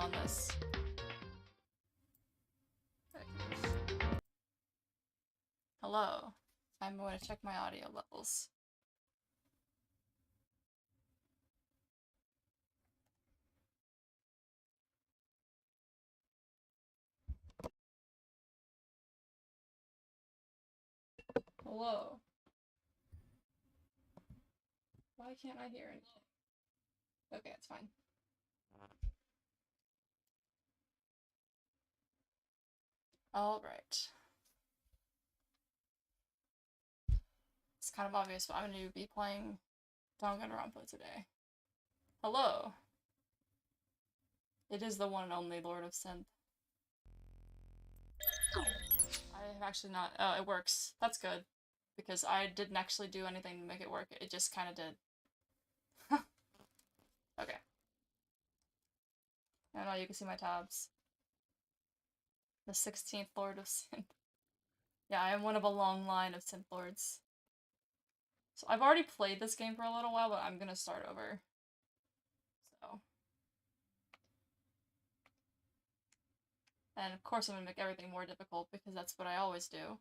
on this. Hello. I'm going to check my audio levels. Hello. Why can't I hear anything? Okay, it's fine. Alright. It's kind of obvious, but I'm going to be playing Danganronpa today. Hello. It is the one and only Lord of Synth. I have actually not- oh, it works. That's good. Because I didn't actually do anything to make it work, it just kind of did. Okay. I don't know, you can see my tabs. The 16th Lord of Synth. Yeah, I am one of a long line of Synth Lords. So I've already played this game for a little while, but I'm gonna start over. So. And of course I'm gonna make everything more difficult, because that's what I always do.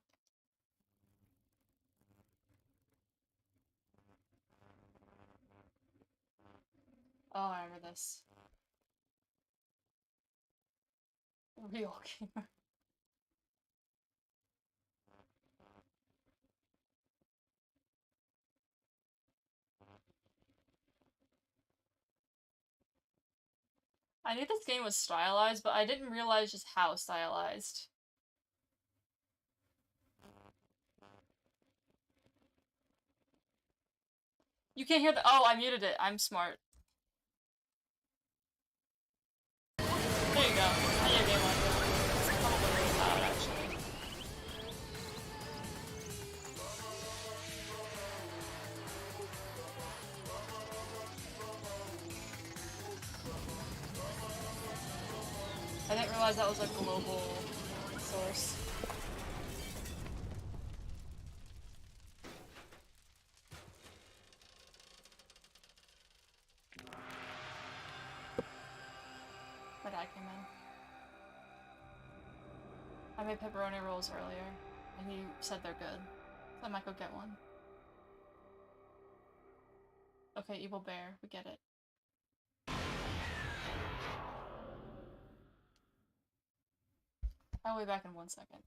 Oh, I remember this. Real gamer. I knew this game was stylized, but I didn't realize just how stylized. You can't hear the- oh, I muted it. I'm smart. There you go. Now your game audio. It's probably really loud, actually. I didn't realize that was a global source. My dad came in. I made pepperoni rolls earlier, and he said they're good. So I might go get one. Okay, evil bear, we get it. I'll be back in 1 second.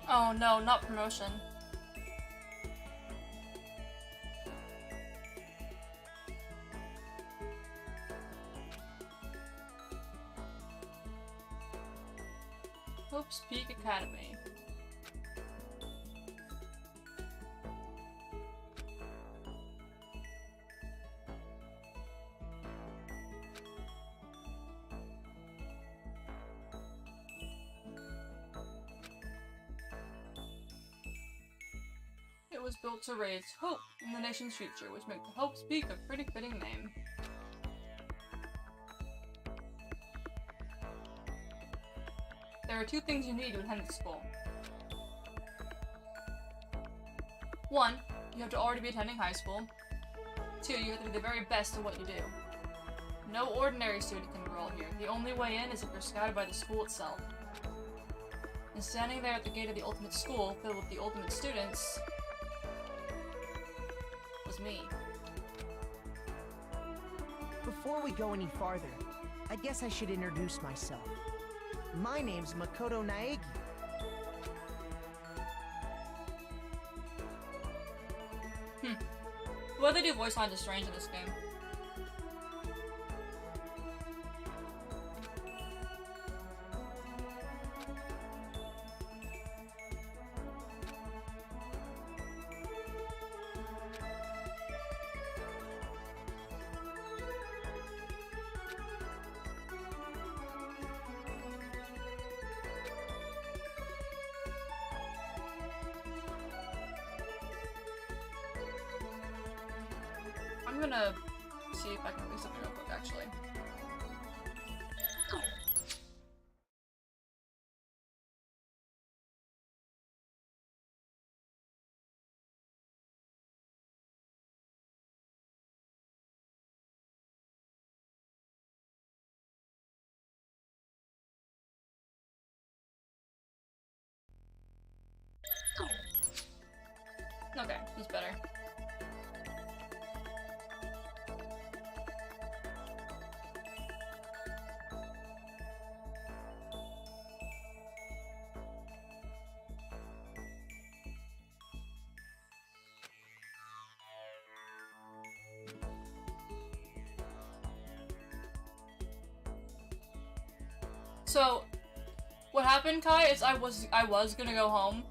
Oh no, not promotion. Hope's Peak Academy. It was built to raise hope in the nation's future, which makes the Hope's Peak a pretty fitting name. There are two things you need to attend the school. 1, you have to already be attending high school. 2, you have to be the very best at what you do. No ordinary student can enroll here. The only way in is if you're scouted by the school itself. And standing there at the gate of the ultimate school, filled with the ultimate students, was me. Before we go any farther, I guess I should introduce myself. My name's Makoto Naegi. The way they do voice lines is strange in this game. I'm gonna see if I can do something real quick, actually. Okay, he's better. So, what happened, Kai, is I was gonna go home.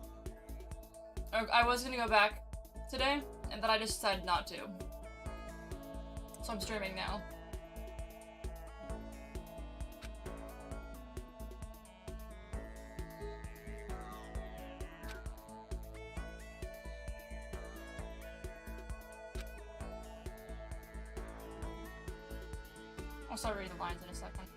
Or I was gonna go back today, and then I just decided not to. So I'm streaming now. I'll start reading the lines in a second.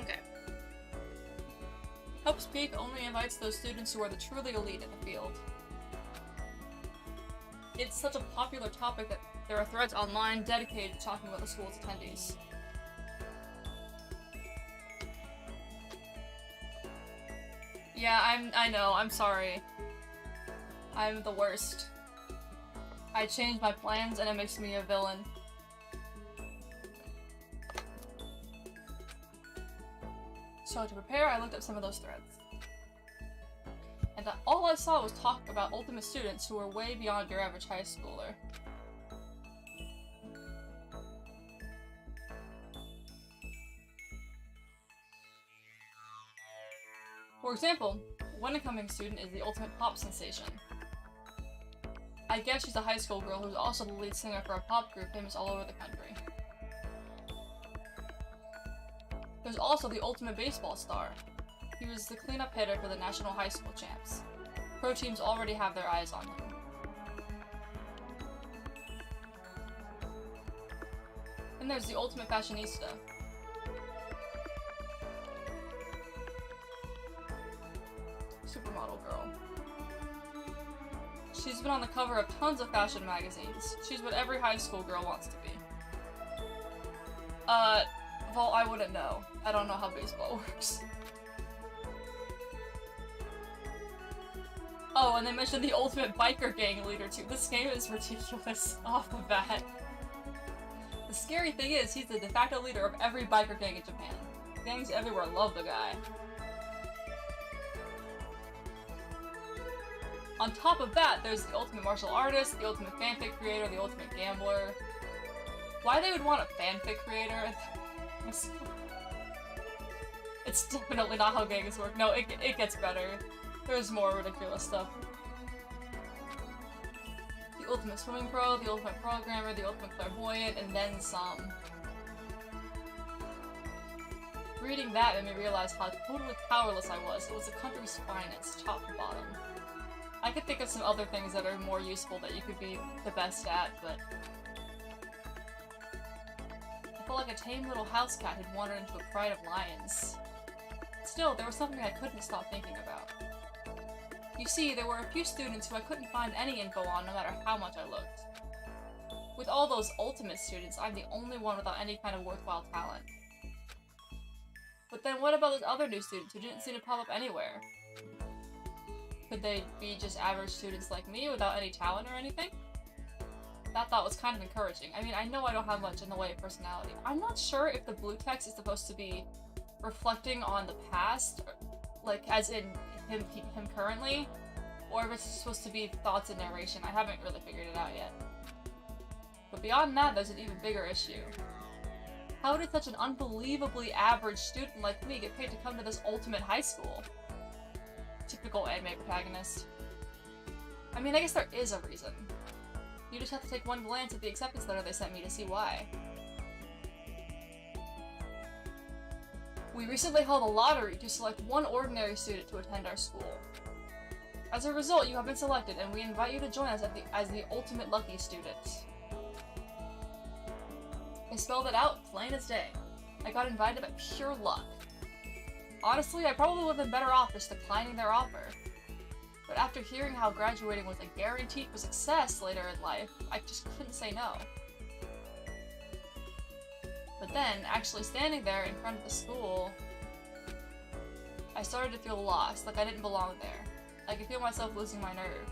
Okay. Help Speak only invites those students who are the truly elite in the field. It's such a popular topic that there are threads online dedicated to talking about the school's attendees. Yeah, I know, I'm sorry. I'm the worst. I changed my plans and it makes me a villain. So to prepare, I looked up some of those threads. And all I saw was talk about ultimate students who were way beyond your average high schooler. For example, one incoming student is the ultimate pop sensation. I guess she's a high school girl who's also the lead singer for a pop group famous all over the country. There's also the ultimate baseball star. He was the cleanup hitter for the national high school champs. Pro teams already have their eyes on him. Then there's the ultimate fashionista. Supermodel girl. She's been on the cover of tons of fashion magazines. She's what every high school girl wants to be. Well, I wouldn't know. I don't know how baseball works. Oh, and they mentioned the ultimate biker gang leader too. This game is ridiculous off the bat. The scary thing is, he's the de facto leader of every biker gang in Japan. Gangs everywhere love the guy. On top of that, there's the ultimate martial artist, the ultimate fanfic creator, the ultimate gambler. Why they would want a fanfic creator? It's definitely not how gangs work. No, it gets better. There's more ridiculous stuff. The ultimate swimming pro, the ultimate programmer, the ultimate clairvoyant, and then some. Reading that made me realize how totally powerless I was. It was the country's finest, top to bottom. I could think of some other things that are more useful that you could be the best at, but... I felt like a tame little house cat had wandered into a pride of lions. Still, there was something I couldn't stop thinking about. You see, there were a few students who I couldn't find any info on no matter how much I looked. With all those ultimate students, I'm the only one without any kind of worthwhile talent. But then what about those other new students who didn't seem to pop up anywhere? Could they be just average students like me without any talent or anything? That thought was kind of encouraging. I mean, I know I don't have much in the way of personality. I'm not sure if the blue text is supposed to be reflecting on the past, like as in him currently, or if it's supposed to be thoughts and narration. I haven't really figured it out yet. But beyond that, there's an even bigger issue. How did such an unbelievably average student like me get paid to come to this ultimate high school? Typical anime protagonist. I mean, I guess there is a reason. You just have to take one glance at the acceptance letter they sent me to see why. We recently held a lottery to select one ordinary student to attend our school. As a result, you have been selected, and we invite you to join us as the ultimate lucky student. I spelled it out plain as day. I got invited by pure luck. Honestly, I probably would have been better off just declining their offer. But after hearing how graduating was a guarantee for success later in life, I just couldn't say no. But then, actually standing there in front of the school, I started to feel lost, like I didn't belong there. I could feel myself losing my nerve.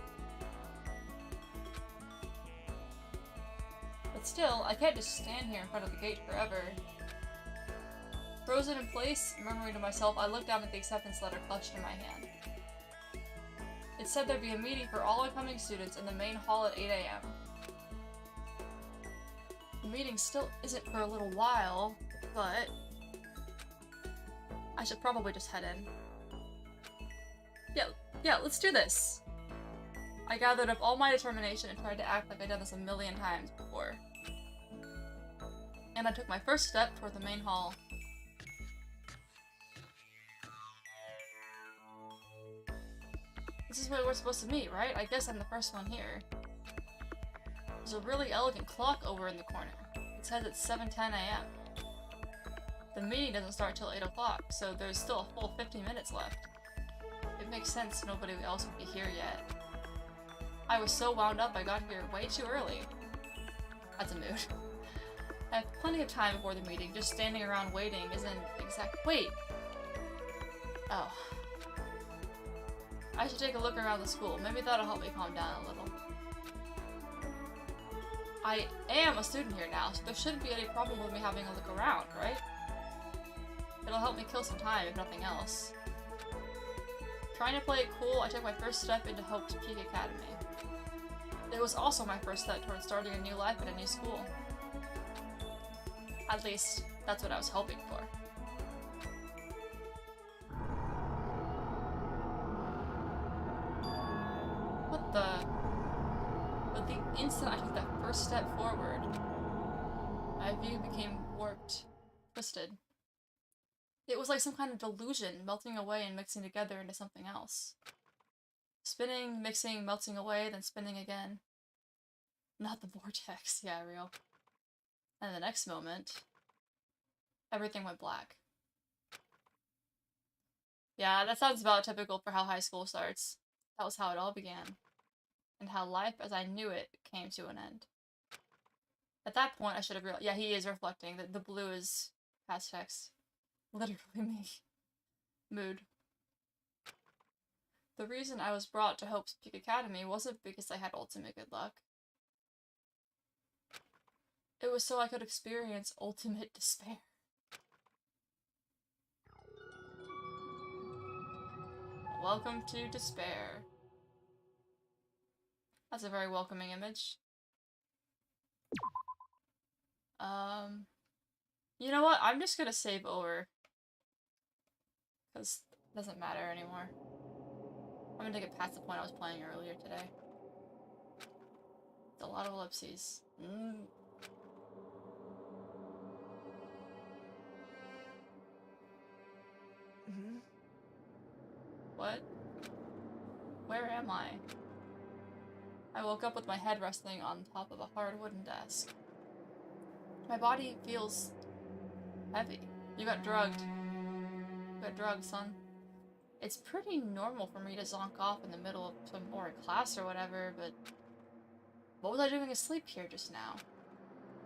But still, I can't just stand here in front of the gate forever. Frozen in place, murmuring to myself, I looked down at the acceptance letter clutched in my hand. It said there'd be a meeting for all incoming students in the main hall at 8 a.m. The meeting still isn't for a little while, but I should probably just head in. Yeah, let's do this! I gathered up all my determination and tried to act like I'd done this a million times before. And I took my first step toward the main hall. This is where we're supposed to meet, right? I guess I'm the first one here. There's a really elegant clock over in the corner. It says it's 7:10 a.m. The meeting doesn't start till 8 o'clock, so there's still a full 15 minutes left. It makes sense nobody else would be here yet. I was so wound up I got here way too early. That's a mood. I have plenty of time before the meeting, just standing around waiting isn't wait! Oh. I should take a look around the school. Maybe that'll help me calm down a little. I am a student here now, so there shouldn't be any problem with me having a look around, right? It'll help me kill some time, if nothing else. Trying to play it cool, I took my first step into Hope's Peak Academy. It was also my first step towards starting a new life at a new school. At least, that's what I was hoping for. What the? But the instant I took that first step forward, my view became warped, twisted. It was like some kind of delusion melting away and mixing together into something else. Spinning, mixing, melting away, then spinning again. Not the vortex, yeah, real. And the next moment, everything went black. Yeah, that sounds about typical for how high school starts. That was how it all began. And how life as I knew it came to an end. At that point, I should have realized. Yeah, he is reflecting. The blue is past text. Literally me. Mood. The reason I was brought to Hope's Peak Academy wasn't because I had ultimate good luck. It was so I could experience ultimate despair. Welcome to despair. That's a very welcoming image. You know what? I'm just gonna save over. because it doesn't matter anymore. I'm gonna get past the point I was playing earlier today. It's a lot of ellipses. What? Where am I? I woke up with my head resting on top of a hard wooden desk. My body feels heavy. You got drugged. You got drugged, son. It's pretty normal for me to zonk off in the middle of some boring class or whatever, but what was I doing asleep here just now?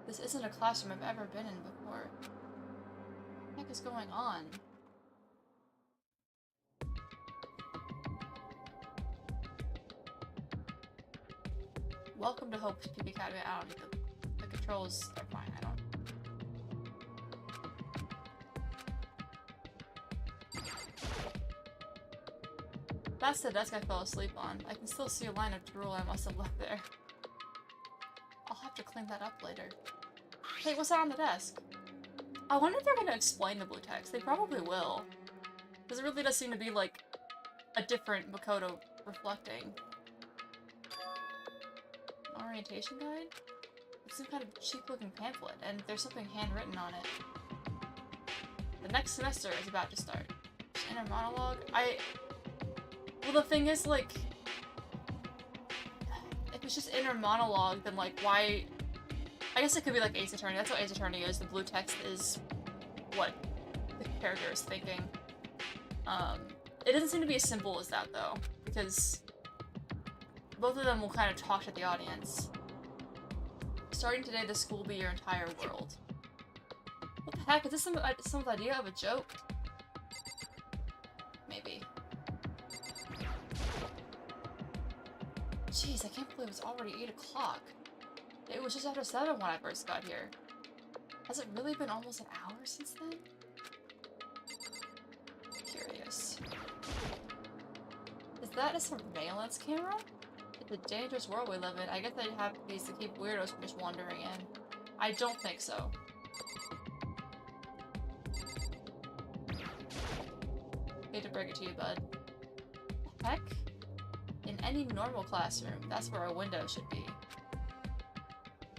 This isn't a classroom I've ever been in before. What the heck is going on? Welcome to Hope's Peak Academy. I don't need the controls are fine, I don't. That's the desk I fell asleep on. I can still see a line of drool I must have left there. I'll have to clean that up later. Hey, what's that on the desk? I wonder if they're gonna explain the blue text. They probably will. Because it really does seem to be like a different Makoto reflecting. An orientation guide? It's some kind of cheap-looking pamphlet, and there's something handwritten on it. The next semester is about to start. Inner monologue? Well, the thing is, like, if it's just inner monologue, then, like, why... I guess it could be like Ace Attorney. That's what Ace Attorney is. The blue text is what the character is thinking. It doesn't seem to be as simple as that, though, because both of them will kind of talk to the audience. Starting today, this school will be your entire world. What the heck? Is this some idea of a joke? Maybe. Jeez, I can't believe it's already 8 o'clock. It was just after 7 when I first got here. Has it really been almost an hour since then? Curious. Is that a surveillance camera? It's a dangerous world we live in. I guess they have these to keep weirdos from just wandering in. I don't think so. Hate to break it to you, bud. Heck? In any normal classroom, that's where a window should be.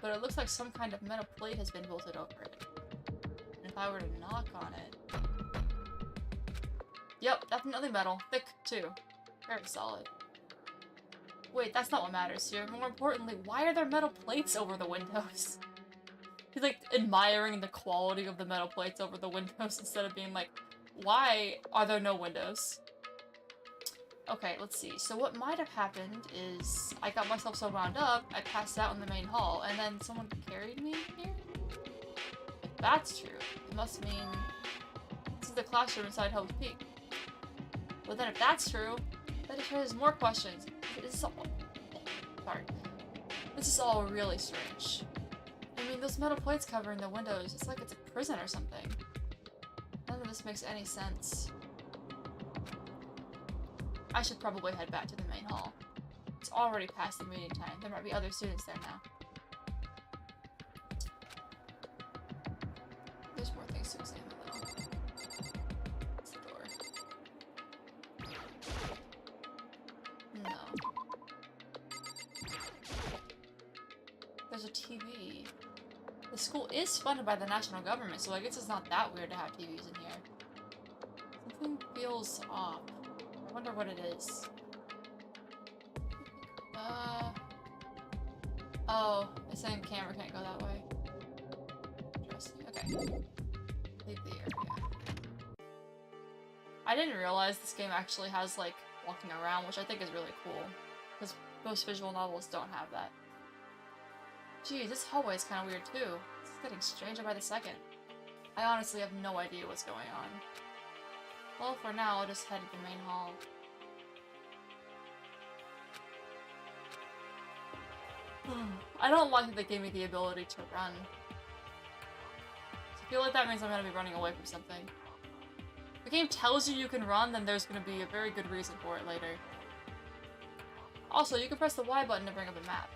But it looks like some kind of metal plate has been bolted over it. And if I were to knock on it... Yep, definitely metal. Thick, too. Very solid. Wait, that's not what matters here. More importantly, why are there metal plates over the windows? He's like admiring the quality of the metal plates over the windows instead of being like, why are there no windows? Okay, let's see. So what might have happened is I got myself so wound up, I passed out in the main hall, and then someone carried me here? If that's true, it must mean this is the classroom inside Hope's Peak. But then if that's true, that just raises more questions. This is all... Sorry. This is all really strange. I mean, those metal plates covering the windows, it's like it's a prison or something. None of this makes any sense. I should probably head back to the main hall. It's already past the meeting time. There might be other students there now. There's more things to examine, though. It's the door. No. There's a TV. The school is funded by the national government, so I guess it's not that weird to have TVs in here. Something feels off. I wonder what it is. Oh, it's saying the camera can't go that way. Interesting. Okay. Leave the area. I didn't realize this game actually has, like, walking around, which I think is really cool. Because most visual novels don't have that. Geez, this hallway is kind of weird, too. It's getting stranger by the second. I honestly have no idea what's going on. Well, for now, I'll just head to the main hall. I don't like that they gave me the ability to run. I feel like that means I'm gonna be running away from something. If the game tells you can run, then there's gonna be a very good reason for it later. Also, you can press the Y button to bring up a map.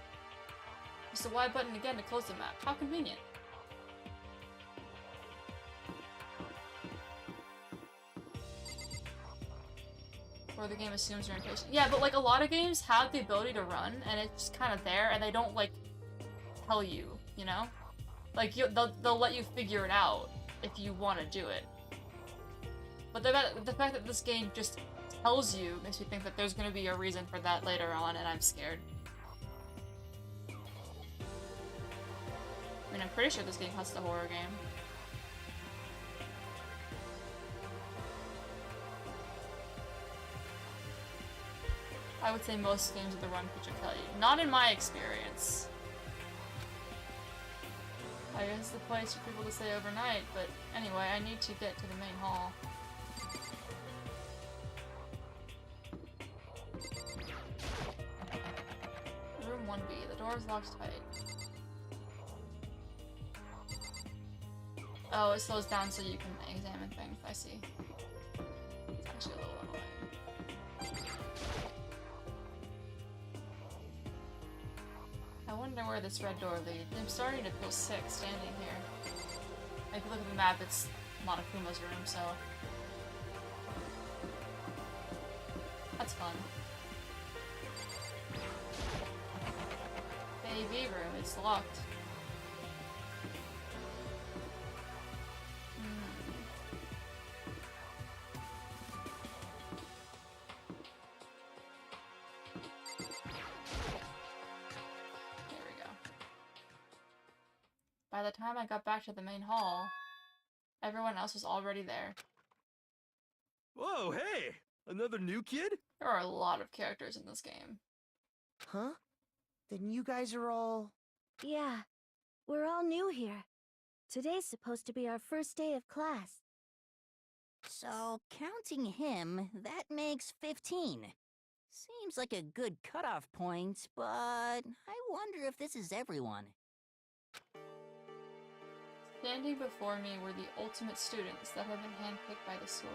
Press the Y button again to close the map. How convenient. Before the game assumes you're impatient. Yeah, but like a lot of games have the ability to run, and it's just kind of there, and they don't like tell you, you know? Like they'll let you figure it out if you want to do it. But the fact that this game just tells you makes me think that there's going to be a reason for that later on, and I'm scared. I mean, I'm pretty sure this game has the horror game. I would say most games with the run feature tell you. Not in my experience. I guess it's the place for people to stay overnight, but anyway, I need to get to the main hall. Room 1B. The door is locked tight. Oh, it slows down so you can examine things. I see. It's actually a little annoying. I wonder where this red door leads. I'm starting to feel sick standing here. If you look at the map, it's Monokuma's room, so... That's fun. The AV room, it's locked. By the time I got back to the main hall, everyone else was already there. Whoa, hey! Another new kid? There are a lot of characters in this game. Huh? Then you guys are all... Yeah, we're all new here. Today's supposed to be our first day of class. So, counting him, that makes 15. Seems like a good cutoff point, but I wonder if this is everyone. Standing before me were the ultimate students that had been handpicked by the school.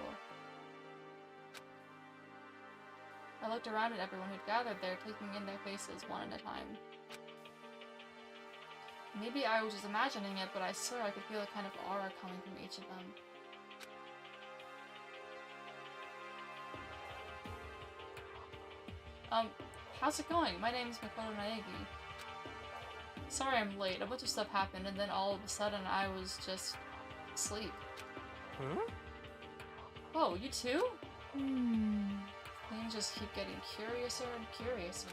I looked around at everyone who'd gathered there, taking in their faces one at a time. Maybe I was just imagining it, but I swear I could feel a kind of aura coming from each of them. How's it going? My name is Makoto Naegi. Sorry I'm late. A bunch of stuff happened, and then all of a sudden I was just asleep. Huh? Oh, you too? Things just keep getting curiouser and curiouser.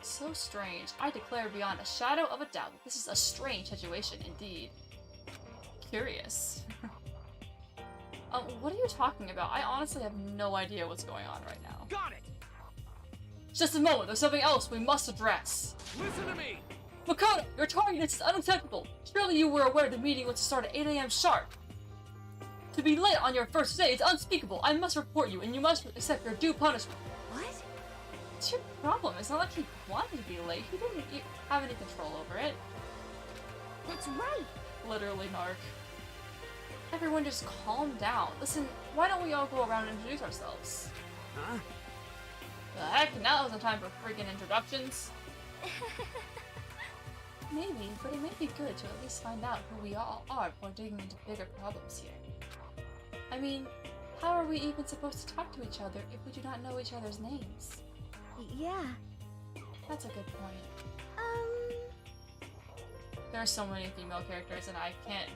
So strange. I declare beyond a shadow of a doubt that this is a strange situation indeed. Curious. What are you talking about? I honestly have no idea what's going on right now. Got it! Just a moment, there's something else we must address. Listen to me! Makoto, your tardiness is unacceptable. Surely you were aware the meeting was to start at 8 AM sharp. To be late on your first day is unspeakable. I must report you, and you must accept your due punishment. What? What's your problem? It's not like he wanted to be late. He didn't have any control over it. That's right. Literally, Narc. Everyone just calm down. Listen, why don't we all go around and introduce ourselves? Huh? The heck, now isn't time for freaking introductions. Maybe, but it may be good to at least find out who we all are before digging into bigger problems here. I mean, how are we even supposed to talk to each other if we do not know each other's names? Yeah. That's a good point. There are so many female characters and I can't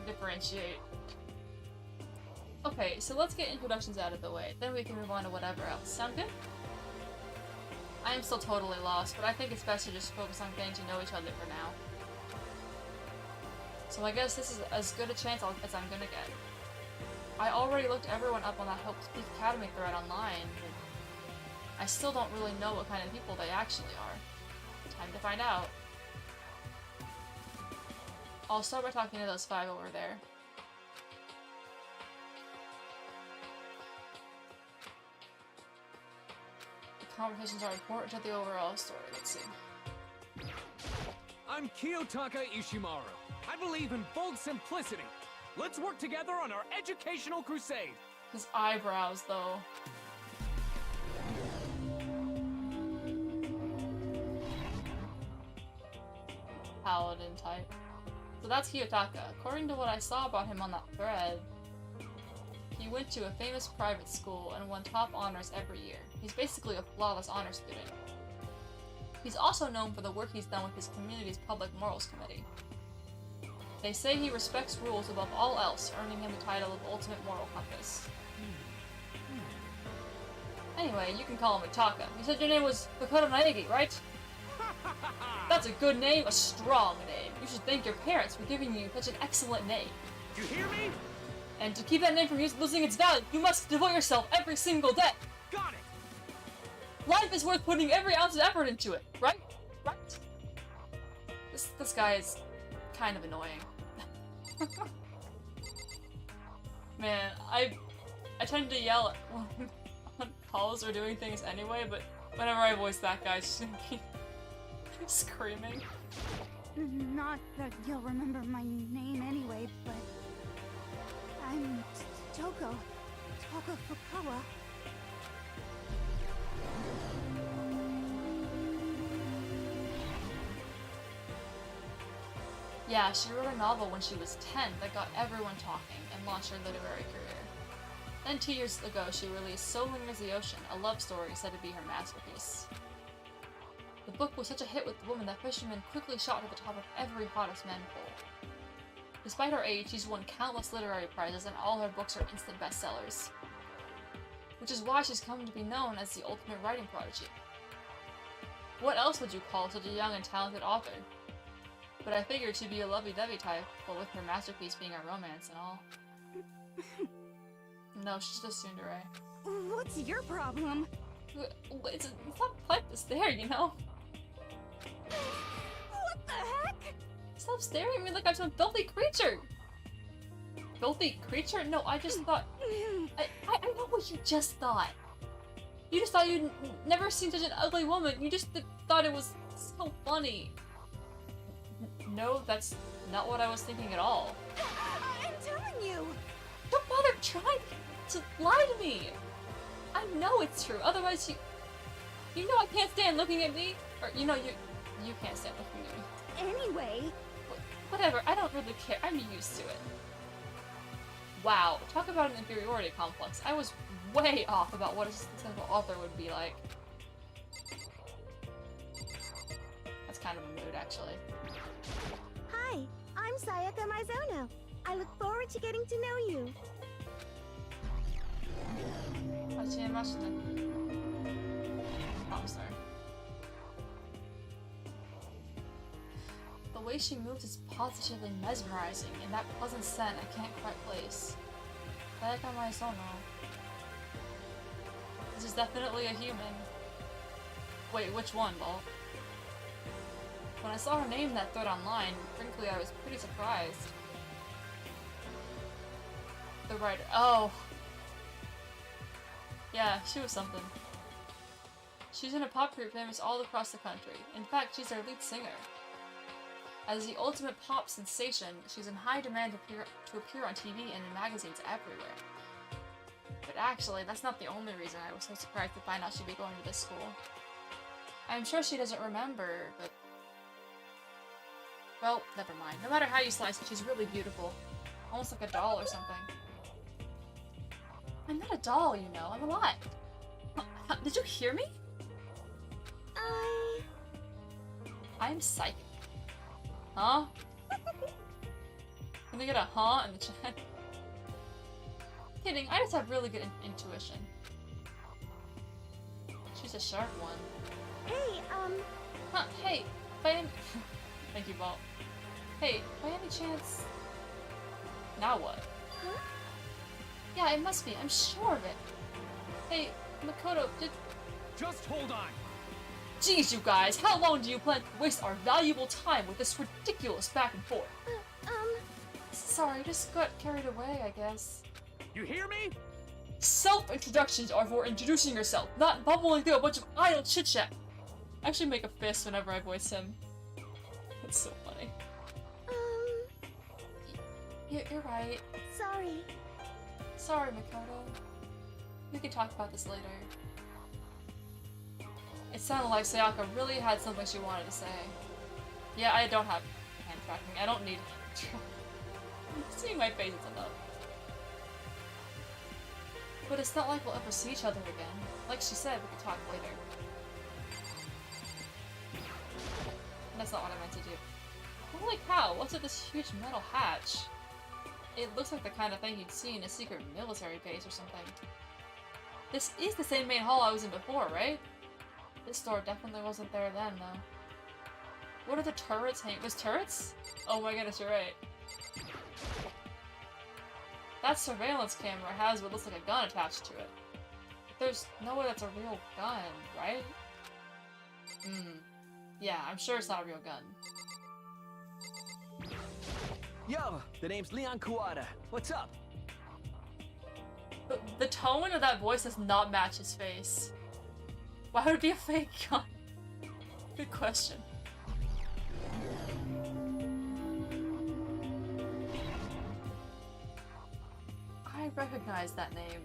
differentiate. Okay, so let's get introductions out of the way, then we can move on to whatever else. Sound good? I am still totally lost, but I think it's best to just focus on getting to know each other for now. So I guess this is as good a chance as I'm gonna get. I already looked everyone up on that Hope Speak Academy thread online, but I still don't really know what kind of people they actually are. Time to find out. I'll start by talking to those 5 over there. Conversations are important to the overall story. Let's see. I'm Kiyotaka Ishimaru. I believe in bold simplicity. Let's work together on our educational crusade. His eyebrows, though. Paladin type. So that's Kiyotaka. According to what I saw about him on that thread, he He went to a famous private school and won top honors every year. He's basically a flawless honor student. He's also known for the work he's done with his community's public morals committee. They say he respects rules above all else, earning him the title of Ultimate Moral Compass. Anyway, you can call him Mitaka. You said your name was Makoto Naegi, right? That's a good name, a strong name. You should thank your parents for giving you such an excellent name. You hear me? And to keep that name from losing its value, you must devote yourself every single day. Got it! Life is worth putting every ounce of effort into it, right? Right? This guy is kind of annoying. Man, I tend to yell on calls or doing things anyway, but whenever I voice that guy, she's gonna be screaming. Not that you'll remember my name anyway, but I'm Toko Fukawa. Yeah, she wrote a novel when she was 10 that got everyone talking and launched her literary career. Then 2 years ago, she released So Lingers the Ocean, a love story said to be her masterpiece. The book was such a hit with the woman that fishermen quickly shot to the top of every hottest men poll. Despite her age, she's won countless literary prizes and all her books are instant bestsellers. Which is why she's come to be known as the ultimate writing prodigy. What else would you call such a young and talented author? But I figured she'd be a lovey-dovey type, but with her masterpiece being a romance and all. No, she's just tsundere. What's your problem? It's not like this there, you know? What the heck? Stop staring at me like I'm some filthy creature! Filthy creature? No, I just thought... I know what you just thought. You just thought you'd never seen such an ugly woman. You just thought it was so funny. No, that's not what I was thinking at all. I'm telling you! Don't bother trying to lie to me! I know it's true, otherwise you know I can't stand looking at me. Or, you know, you can't stand looking at me. Anyway... Whatever, I don't really care. I'm used to it. Wow, talk about an inferiority complex. I was way off about what a successful author would be like. That's kind of a mood, actually. Hi, I'm Sayaka Mizono. I look forward to getting to know you. Oh, I'm sorry. The way she moves is positively mesmerizing, and that pleasant scent I can't quite place. Sayaka Mizono. This is definitely a human. Wait, which one, Bolt? When I saw her name in that thread online, frankly, I was pretty surprised. The writer. Oh! Yeah, she was something. She's in a pop group famous all across the country. In fact, she's their lead singer. As the ultimate pop sensation, she's in high demand to appear on TV and in magazines everywhere. But actually, that's not the only reason I was so surprised to find out she'd be going to this school. I'm sure she doesn't remember, but... well, never mind. No matter how you slice it, she's really beautiful. Almost like a doll or something. I'm not a doll, you know. I'm alive. Did you hear me? I'm psychic. Huh? Can I get a huh in the chat? Kidding, I just have really good intuition. She's a sharp one. Hey, Huh, hey, by any... Thank you, Bolt. Hey, by any chance... Now what? Huh? Yeah, it must be. I'm sure of it. Hey, Makoto, did... Just hold on. Jeez, you guys, how long do you plan to waste our valuable time with this ridiculous back and forth? Sorry, just got carried away, I guess. You hear me? Self-introductions are for introducing yourself, not bumbling through a bunch of idle chit-chat. I actually make a fist whenever I voice him. That's so funny. You're right. Sorry. Sorry, Makoto. We can talk about this later. It sounded like Sayaka really had something she wanted to say. Yeah, I don't have hand tracking. I don't need hand tracking. Seeing my face is enough. But it's not like we'll ever see each other again. Like she said, we can talk later. That's not what I meant to do. Holy cow, what's with this huge metal hatch? It looks like the kind of thing you'd see in a secret military base or something. This is the same main hall I was in before, right? This door definitely wasn't there then, though. What are the turrets hanging? There's turrets? Oh my goodness, you're right. That surveillance camera has what looks like a gun attached to it. There's no way that's a real gun, right? Yeah, I'm sure it's not a real gun. Yo, the name's Leon Kuwata. What's up? But the tone of that voice does not match his face. Why would it be a fake gun? Good question. I recognize that name.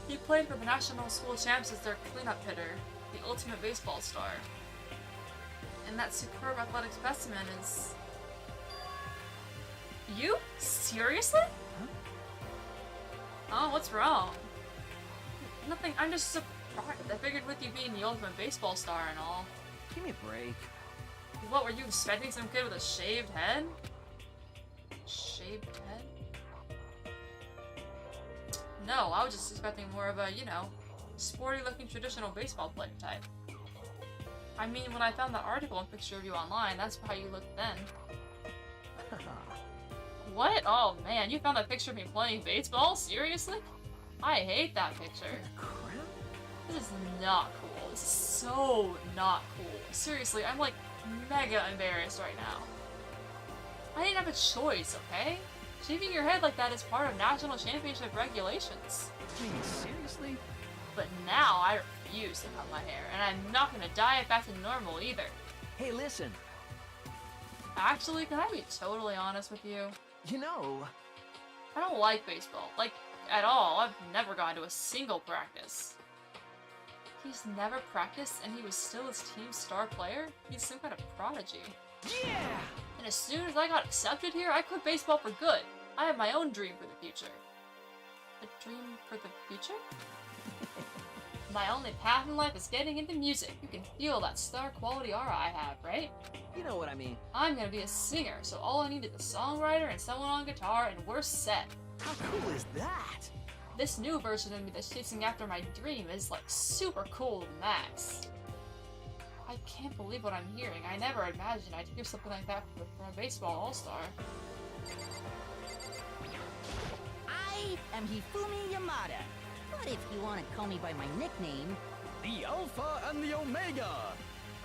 He played for the National School Champs as their cleanup hitter, the ultimate baseball star. And that superb athletic specimen is... You? Seriously? Huh? Oh, what's wrong? Nothing, I'm just surprised. I figured with you being the ultimate baseball star and all. Give me a break. What, were you expecting some kid with a shaved head? Shaved head? No, I was just expecting more of a, you know, sporty-looking traditional baseball player type. I mean, when I found that article and picture of you online, that's how you looked then. What? Oh man, you found that picture of me playing baseball? Seriously? I hate that picture. Crap. This is not cool. This is so not cool. Seriously, I'm like mega embarrassed right now. I didn't have a choice, okay? Shaving your head like that is part of national championship regulations. I mean, seriously? But now I refuse to cut my hair, and I'm not gonna dye it back to normal either. Hey, listen. Actually, can I be totally honest with you? You know, I don't like baseball. Like, at all. I've never gone to a single practice. He's never practiced and he was still his team's star player? He's some kind of prodigy. yeah! And as soon as I got accepted here, I quit baseball for good. I have my own dream for the future. A dream for the future? My only path in life is getting into music. You can feel that star quality aura I have, right? You know what I mean. I'm gonna be a singer, so all I need is a songwriter and someone on guitar, and we're set. How cool is that? This new version of me that's chasing after my dream is like super cool to the max. I can't believe what I'm hearing. I never imagined I'd hear something like that from a baseball all-star. I am Hifumi Yamada. But if you want to call me by my nickname, The Alpha and the Omega!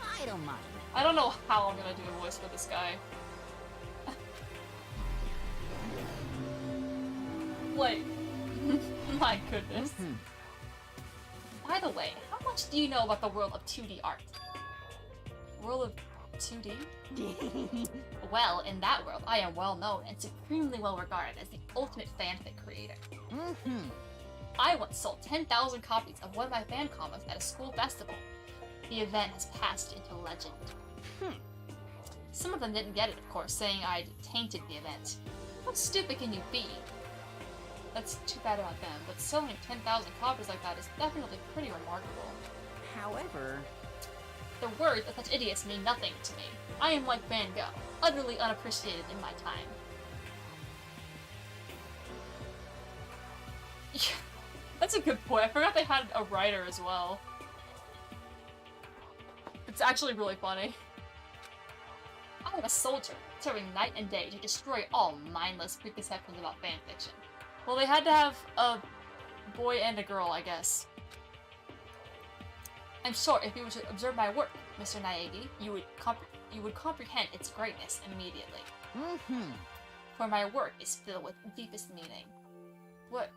I don't mind. I don't know how I'm gonna do a voice for this guy. Like, my goodness. By the way, how much do you know about the world of 2D art? World of 2D? Well, in that world, I am well known and supremely well regarded as the ultimate fanfic creator. I once sold 10,000 copies of one of my fan comics at a school festival. The event has passed into legend. Some of them didn't get it, of course, saying I'd tainted the event. How stupid can you be? That's too bad about them, but selling 10,000 copies like that is definitely pretty remarkable. However, The words of such idiots mean nothing to me. I am like Van Gogh, utterly unappreciated in my time. That's a good point. I forgot they had a writer as well. It's actually really funny. I am a soldier, serving night and day to destroy all mindless preconceptions about fanfiction. Well, they had to have a boy and a girl, I guess. I'm sure if you were to observe my work, Mr. Naegi, you would comprehend its greatness immediately. For my work is filled with deepest meaning. What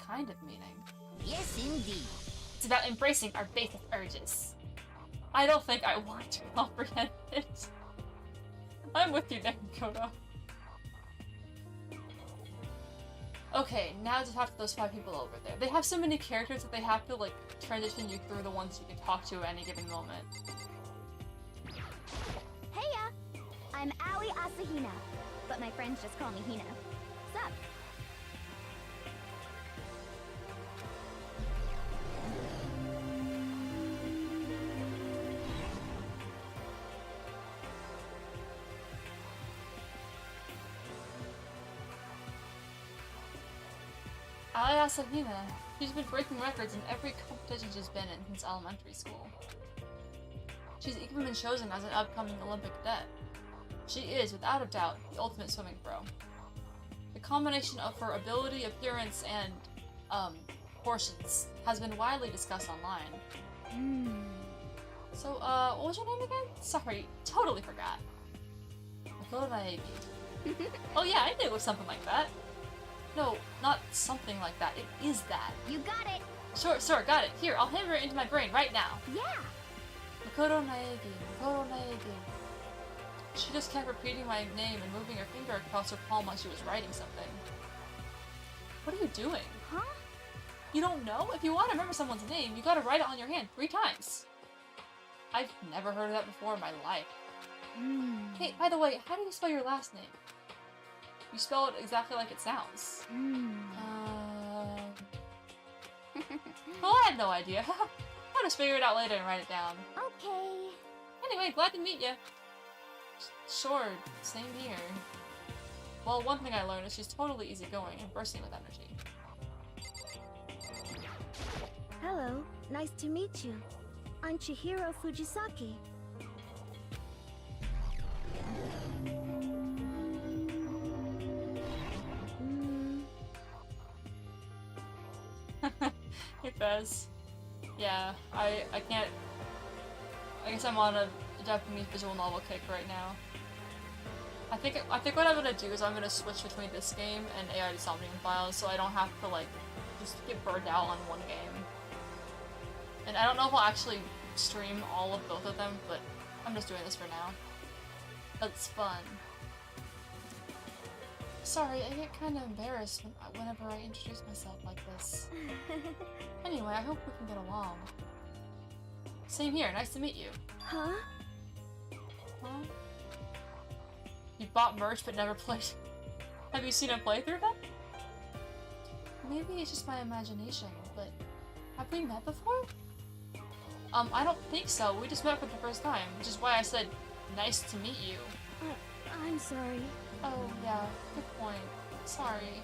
kind of meaning? yes indeed. It's about embracing our basest urges. I don't think I want to comprehend it. I'm with you there, Kodo. Okay, now to talk to those 5 people over there. They have so many characters that they have to, like, transition you through the ones you can talk to at any given moment. Heya! I'm Aoi Asahina, but my friends just call me Hina. What's up? I asked Nina. She's been breaking records in every competition she's been in since elementary school. She's even been chosen as an upcoming Olympic cadet. She is, without a doubt, the ultimate swimming pro. The combination of her ability, appearance, and, proportions has been widely discussed online. So, what was your name again? Sorry, totally forgot. Makoto Naegi. Oh yeah, I knew it was something like that. No, not something like that. It is that. You got it. Sure, got it. Here, I'll hammer it into my brain right now. Yeah. Makoto Naegi, Makoto Naegi. She just kept repeating my name and moving her finger across her palm like she was writing something. What are you doing? Huh? You don't know? If you want to remember someone's name, you gotta write it on your hand 3 times. I've never heard of that before in my life. Hey, by the way, how do you spell your last name? You spell it exactly like it sounds. Well, I had no idea. I'll just figure it out later and write it down. Okay. Anyway, glad to meet you. Sure, same here. Well, one thing I learned is she's totally easygoing and bursting with energy. Hello, nice to meet you. I'm Chihiro Fujisaki. Hey Fez. Yeah, I can't... I guess I'm on a Japanese visual novel kick right now. I think what I'm gonna do is I'm gonna switch between this game and AI Somnium Files so I don't have to, like, just get burned out on one game. And I don't know if I'll actually stream all of both of them, but I'm just doing this for now. That's fun. Sorry, I get kinda embarrassed whenever I introduce myself like this. Anyway, I hope we can get along. Same here, nice to meet you. Huh? Huh? You bought merch but never played. Have you seen a playthrough then? Maybe it's just my imagination, but have we met before? I don't think so. We just met for the first time, which is why I said, nice to meet you. I'm sorry. Oh, yeah, good point. Sorry.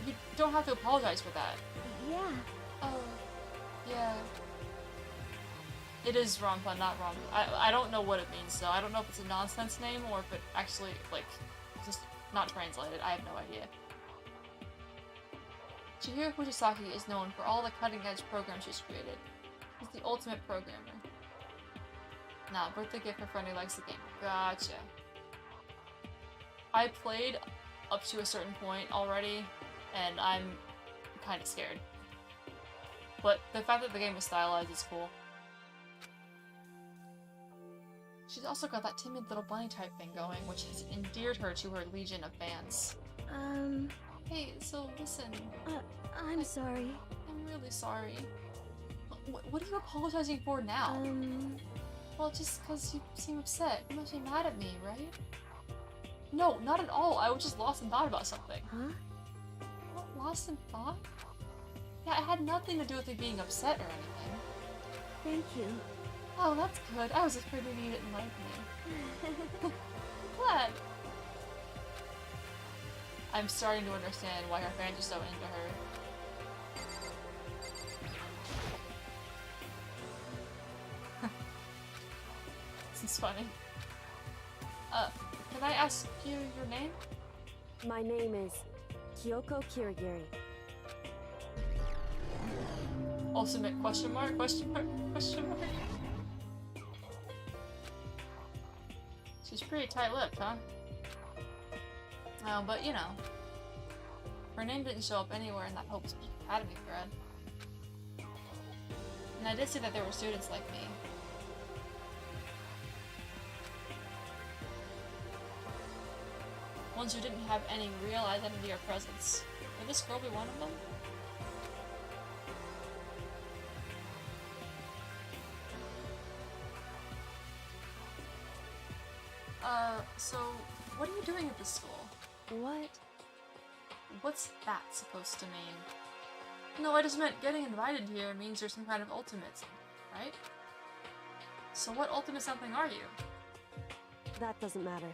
You don't have to apologize for that. Yeah. Oh, yeah. It is Rampa, not Rampa. I don't know what it means, though. I don't know if it's a nonsense name or if it actually, like, just not translated. I have no idea. Chihiro Fujisaki is known for all the cutting-edge programs she's created. He's the ultimate programmer. Nah, birthday gift for friend who likes the game. Gotcha. I played up to a certain point already, and I'm kind of scared. But the fact that the game is stylized is cool. She's also got that timid little bunny type thing going, which has endeared her to her legion of fans. Hey, so listen. I'm sorry. I'm really sorry. What are you apologizing for now? Well, just because you seem upset. You must be mad at me, right? No, not at all. I was just lost in thought about something. Huh? What, lost in thought? Yeah, it had nothing to do with me being upset or anything. Thank you. Oh, that's good. I was afraid maybe you didn't like me. I'm glad. I'm starting to understand why her fans are so into her. This is funny. Can I ask you your name? My name is Kyoko Kirigiri. Ultimate question mark, question mark, question mark? She's pretty tight-lipped, huh? But you know. Her name didn't show up anywhere in that Hope Speak Academy thread. And I did see that there were students like me. Ones who didn't have any real identity or presence. Would this girl be one of them? So, what are you doing at this school? What? What's that supposed to mean? No, I just meant getting invited here means you're some kind of ultimate, right? So what ultimate something are you? That doesn't matter.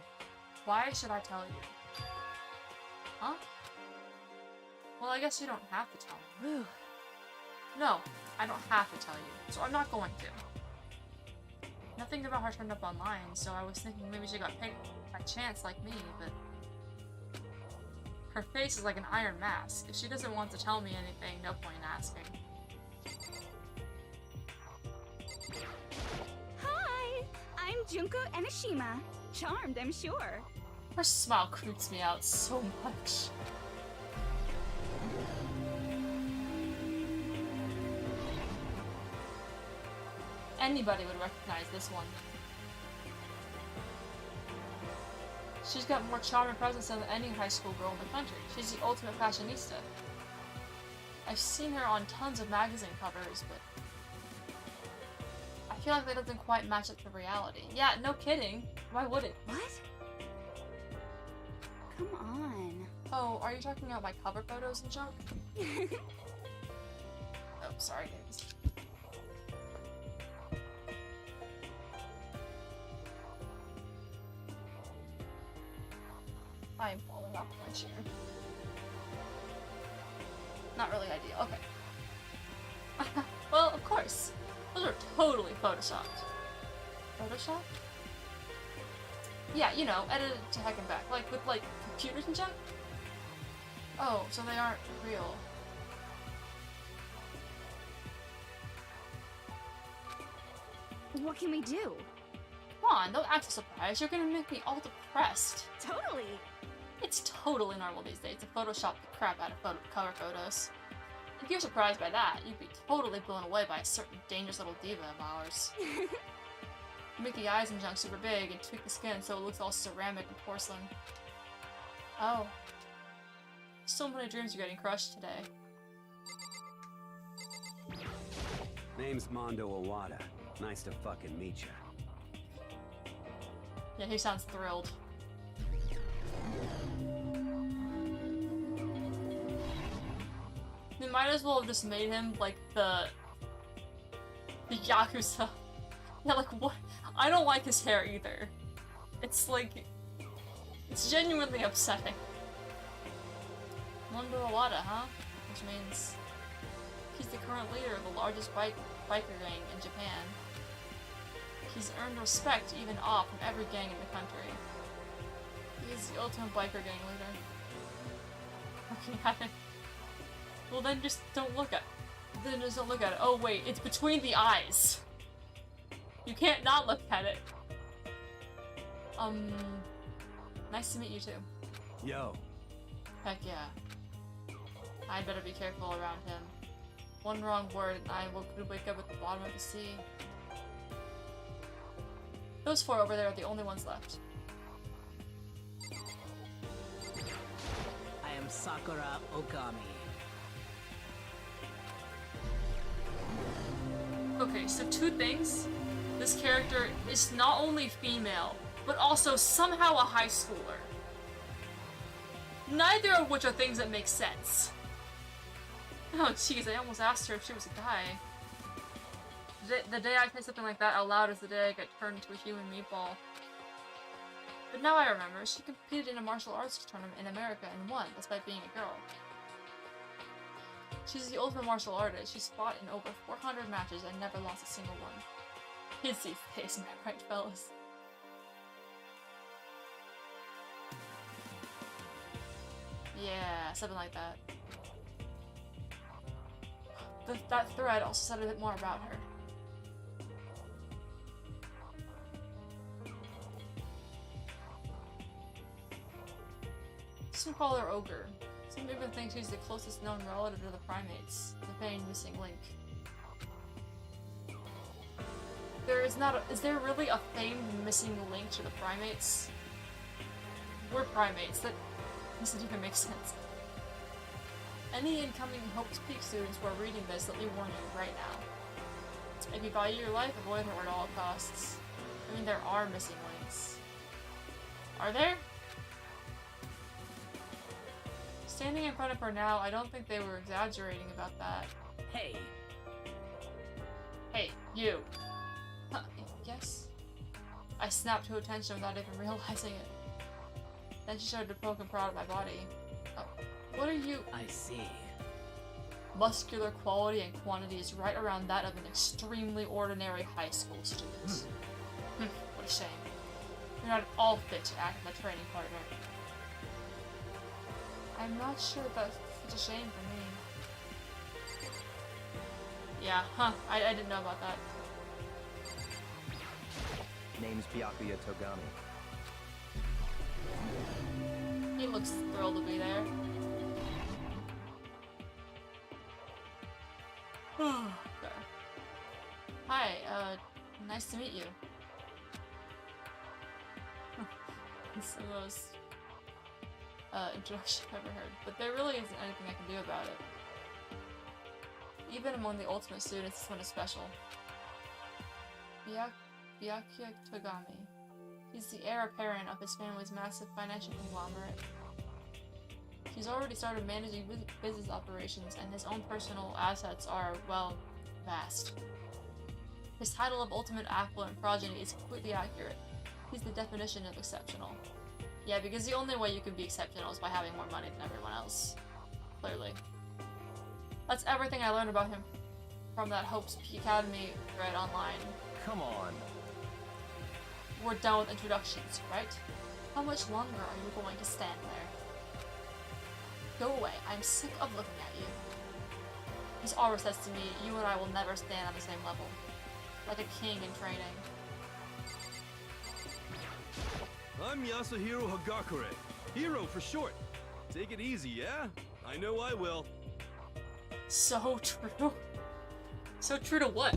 Why should I tell you? Huh? Well, I guess you don't have to tell me. No, I don't have to tell you, so I'm not going to. Nothing about her turned up online, so I was thinking maybe she got picked by chance like me, but... Her face is like an iron mask. If she doesn't want to tell me anything, no point in asking. Hi! I'm Junko Enoshima. Charmed, I'm sure. Her smile creeps me out so much. Anybody would recognize this one. She's got more charm and presence than any high school girl in the country. She's the ultimate fashionista. I've seen her on tons of magazine covers, but I feel like that doesn't quite match up to reality. Yeah, no kidding. Why would it? What? Come on. Oh, are you talking about my cover photos and junk? Oh, sorry, guys. I am falling off my chair. Not really ideal. Okay. Well, of course. Those are totally photoshopped. Photoshopped? Yeah, you know, edited to heck and back. Like, with, like, computers and junk? Oh, so they aren't real. What can we do? Come on, don't act so surprised. You're gonna make me all depressed. Totally. It's totally normal these days to Photoshop the crap out of cover photos. If you're surprised by that, you'd be totally blown away by a certain dangerous little diva of ours. Make the eyes and junk super big and tweak the skin so it looks all ceramic and porcelain. Oh. So many dreams are getting crushed today. Name's Mondo Owada. Nice to fucking meet ya. Yeah, he sounds thrilled. They might as well have just made him like the Yakuza. Yeah, like what? I don't like his hair either. It's like, it's genuinely upsetting. Mondo Owada, huh? Which means he's the current leader of the largest biker gang in Japan. He's earned respect, even awe, from every gang in the country. He is the ultimate biker gang leader. Looking at it. Well, then just don't look at it. Then just don't look at it. Oh wait, it's between the eyes. You can't not look at it. Nice to meet you too. Yo. Heck yeah. I'd better be careful around him. One wrong word and I could wake up at the bottom of the sea. Those four over there are the only ones left. I am Sakura Okami. Okay, so two things. This character is not only female, but also somehow a high schooler. Neither of which are things that make sense. Oh jeez, I almost asked her if she was a guy. The day I say something like that out loud is the day I get turned into a human meatball. But now I remember, she competed in a martial arts tournament in America and won, despite being a girl. She's the ultimate martial artist. She's fought in over 400 matches and never lost a single one. Hissy face, am I right, fellas? Yeah, something like that. That thread also said a bit more about her. Some call her Ogre. Some even think she's the closest known relative to the primates, the famed missing link. Is there really a famed missing link to the primates? We're primates, that doesn't even make sense. Any incoming Hope's Peak students who are reading this, let me warn you right now. If you value your life, avoid her at all costs. I mean, there are missing links. Are there? Standing in front of her now, I don't think they were exaggerating about that. Hey. Hey, you. Huh, yes? I snapped to attention without even realizing it. Then she started to poke and prod at my body. Oh, What are you? I see. Muscular quality and quantity is right around that of an extremely ordinary high school student. What a shame. You're not at all fit to act as my training partner. I'm not sure that's such a shame for me. Yeah, I didn't know about that. Name's Byakuya Togami. He looks thrilled to be there. Okay. Hi, nice to meet you. It's the most introduction I've ever heard, but there really isn't anything I can do about it. Even among the ultimate students, this one is special. Byakuya Togami. He's the heir apparent of his family's massive financial conglomerate. He's already started managing business operations, and his own personal assets are, well, vast. His title of ultimate affluent progeny is completely accurate. He's the definition of exceptional. Yeah, because the only way you can be exceptional is by having more money than everyone else. Clearly. That's everything I learned about him from that Hope's Academy thread online. Come on. We're done with introductions, right? How much longer are you going to stand there? Go away, I'm sick of looking at you. Miss Aura says to me, you and I will never stand on the same level. Like a king in training. I'm Yasuhiro Hagakure. Hero for short. Take it easy, yeah? I know I will. So true. So true to what?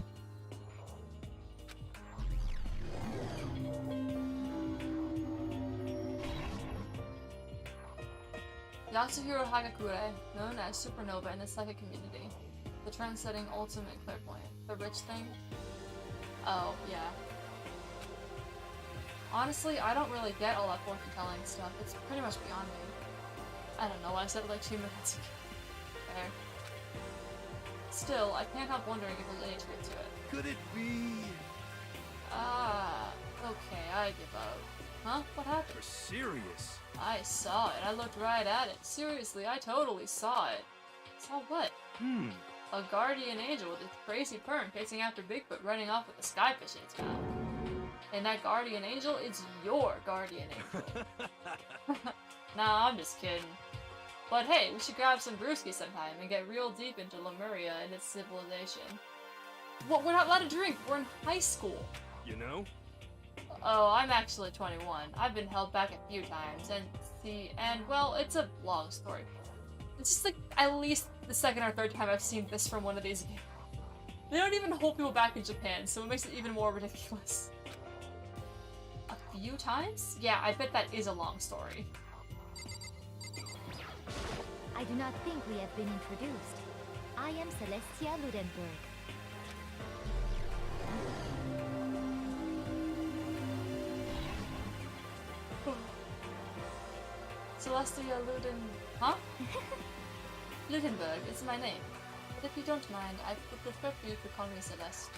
Yasuhiro Hagakure, known as Supernova in the psychic community. The trend-setting ultimate clairvoyant. The rich thing? Oh, yeah. Honestly, I don't really get all that fortune-telling stuff. It's pretty much beyond me. I don't know, I said it like 2 minutes ago. There. Still, I can't help wondering if there's any truth to it. Could it be... Okay, I give up. Huh? What happened? You're serious? I saw it. I looked right at it. Seriously, I totally saw it. Saw what? A guardian angel with a crazy perm chasing after Bigfoot running off with a skyfish in its mouth. And that guardian angel is your guardian angel. Nah, I'm just kidding. But hey, we should grab some brewskis sometime and get real deep into Lemuria and its civilization. What? We're not allowed to drink. We're in high school. You know? Oh, I'm actually 21. I've been held back a few times, well, it's a long story. It's just like at least the second or third time I've seen this from one of these games. They don't even hold people back in Japan, so it makes it even more ridiculous. A few times? Yeah, I bet that is a long story. I do not think we have been introduced. I am Celestia Ludenberg. Celestia Huh? Ludenberg is my name. But if you don't mind, I would prefer for you to call me Celeste.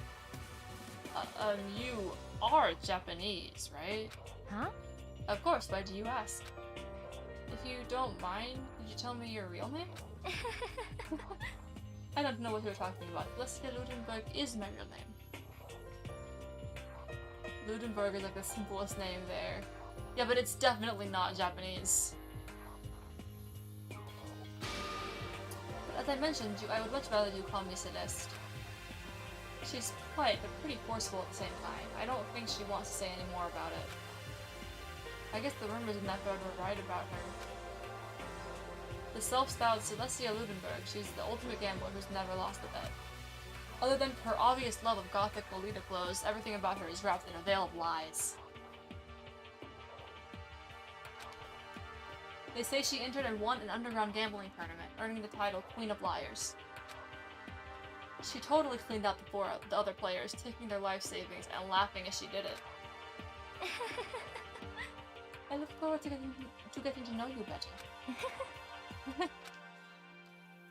You are Japanese, right? Huh? Of course, why do you ask? If you don't mind, could you tell me your real name? I don't know what you're talking about. Celestia Ludenberg is my real name. Ludenberg is like the simplest name there. Yeah, but it's definitely not Japanese. But as I mentioned, I would much rather you call me Celeste. She's polite, but pretty forceful at the same time. I don't think she wants to say any more about it. I guess the rumors in that thread were right about her. The self-styled Celestia Ludenberg, she's the ultimate gambler who's never lost a bet. Other than her obvious love of gothic Lolita clothes, everything about her is wrapped in a veil of lies. They say she entered and won an underground gambling tournament, earning the title Queen of Liars. She totally cleaned out the other players, taking their life savings and laughing as she did it. I look forward to getting to know you better.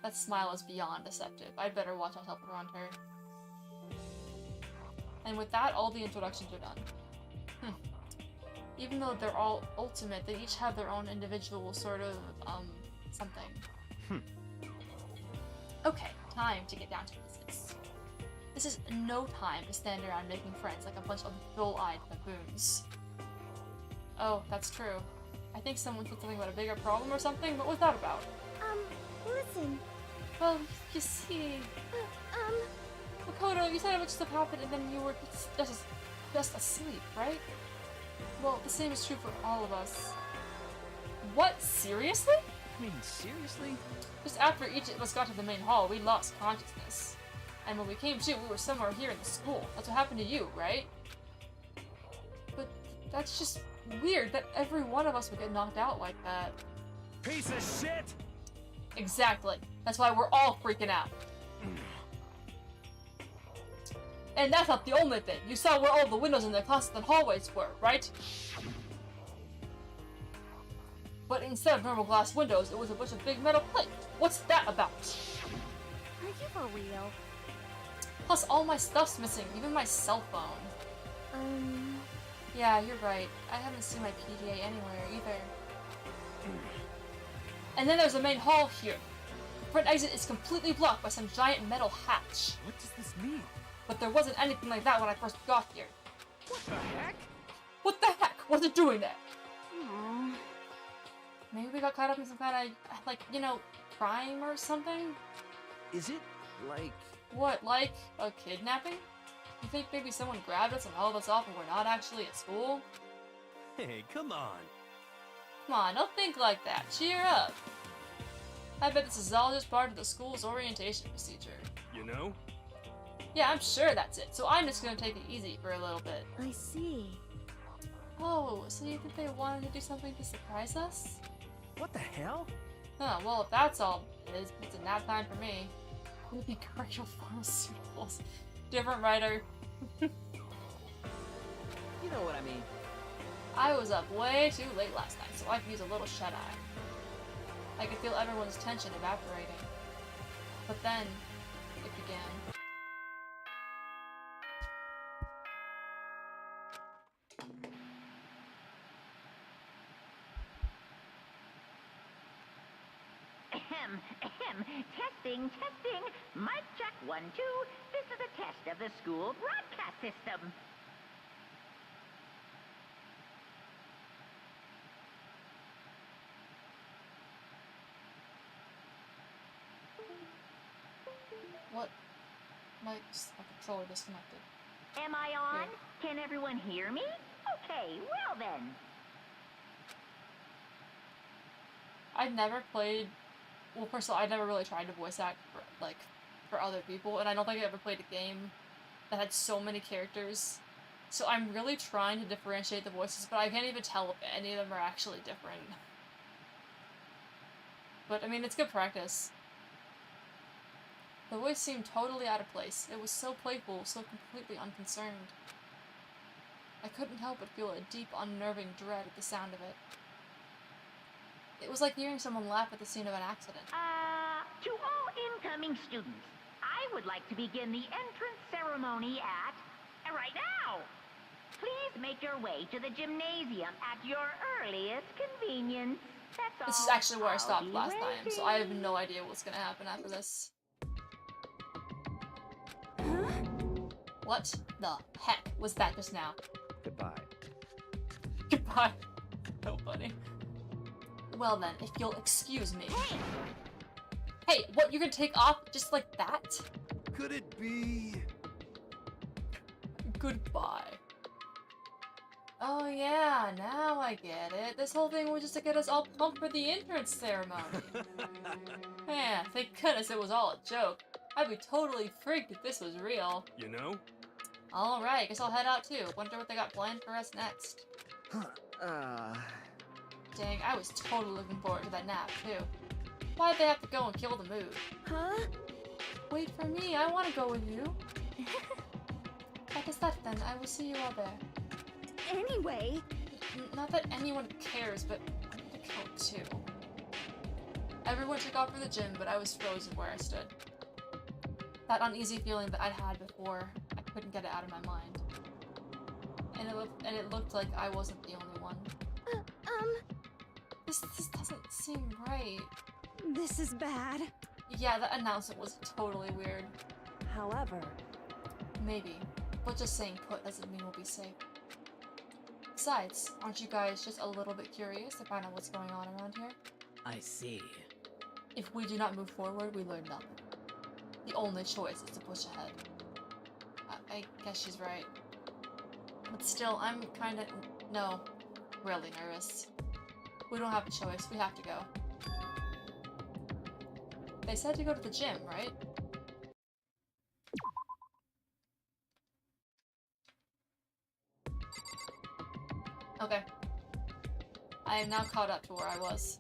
That smile is beyond deceptive. I'd better watch myself around her. And with that, all the introductions are done. Even though they're all ultimate, they each have their own individual sort of, something. Okay, time to get down to business. This is no time to stand around making friends like a bunch of dull-eyed baboons. Oh, that's true. I think someone said something about a bigger problem or something. What was that about? Listen. Well, you see... Makoto, you said a bunch of stuff happened and then you were just asleep, right? Well, the same is true for all of us. What? Seriously? I mean, seriously? Just after each of us got to the main hall, we lost consciousness. And when we came to, we were somewhere here in the school. That's what happened to you, right? But that's just weird that every one of us would get knocked out like that. Piece of shit! Exactly. That's why we're all freaking out. And that's not the only thing. You saw where all the windows in the closets and hallways were, right? But instead of normal glass windows, it was a bunch of big metal plates. What's that about? Are you for real? Plus, all my stuff's missing, even my cell phone. Yeah, you're right. I haven't seen my PDA anywhere either. And then there's the main hall here. The front exit is completely blocked by some giant metal hatch. What does this mean? But there wasn't anything like that when I first got here. What the heck? What the heck? What's it doing there? Aww. Maybe we got caught up in some kind of, like, you know, crime or something? Is it, like... What, like a kidnapping? You think maybe someone grabbed us and hauled us off and we're not actually at school? Hey, come on. Come on, don't think like that. Cheer up. I bet this is all just part of the school's orientation procedure. You know? Yeah, I'm sure that's it. So I'm just gonna take it easy for a little bit. I see. Oh, so you think they wanted to do something to surprise us? What the hell? Huh, well, if that's all it is, it's a nap time for me. Would be correctional pharmaceuticals. Different writer. You know what I mean. I was up way too late last night, so I could use a little shut-eye. I could feel everyone's tension evaporating. But then, it began. Ahem, ahem. Testing, testing. Mic check 1, 2. This is a test of the school broadcast system. What? My controller disconnected. Am I on? Can everyone hear me? Okay, well then. I've never played... Well, first of all, I never really tried to voice act for other people, and I don't think I ever played a game that had so many characters. So I'm really trying to differentiate the voices, but I can't even tell if any of them are actually different. But, I mean, it's good practice. The voice seemed totally out of place. It was so playful, so completely unconcerned. I couldn't help but feel a deep, unnerving dread at the sound of it. It was like hearing someone laugh at the scene of an accident. To all incoming students, I would like to begin the entrance ceremony right now. Please make your way to the gymnasium at your earliest convenience. That's all. This is actually where I stopped I'll be last time, so I have waiting. no idea what's gonna happen after this. Huh? What the heck was that just now? Goodbye. Goodbye. So funny. Well then, if you'll excuse me. Hey! Hey, what, you're gonna take off just like that? Could it be... Goodbye. Oh yeah, now I get it. This whole thing was just to get us all pumped for the entrance ceremony. Man, thank goodness it was all a joke. I'd be totally freaked if this was real. You know? Alright, guess I'll head out too. Wonder what they got planned for us next. Dang, I was totally looking forward to that nap too. Why'd they have to go and kill the mood? Huh? Wait for me, I wanna go with you. What is that then? I will see you all there. Anyway. Not that anyone cares, but I need to go too. Everyone took off for the gym, but I was frozen where I stood. That uneasy feeling that I'd had before, I couldn't get it out of my mind. And it looked like I wasn't the only one. This doesn't seem right. This is bad. Yeah, that announcement was totally weird. However, Maybe, but just staying put doesn't mean we'll be safe. Besides, aren't you guys just a little bit curious to find out what's going on around here? I see. If we do not move forward, we learn nothing. The only choice is to push ahead. I guess she's right. But still, I'm kinda... no, really nervous. We don't have a choice, we have to go. They said to go to the gym, right? Okay. I am now caught up to where I was.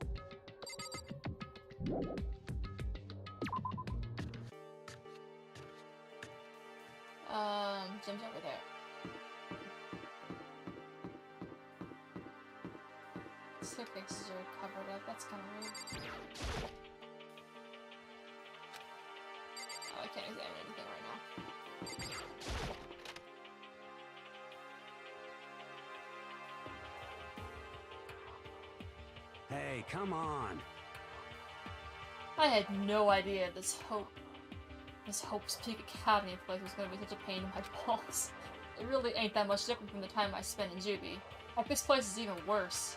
Gym's over there. Staircases are covered up, that's kinda weird. Oh, I can't examine anything right now. Hey, come on. I had no idea this Hope's Peak Academy place was gonna be such a pain in my balls. It really ain't that much different from the time I spent in Juby. Like, this place is even worse.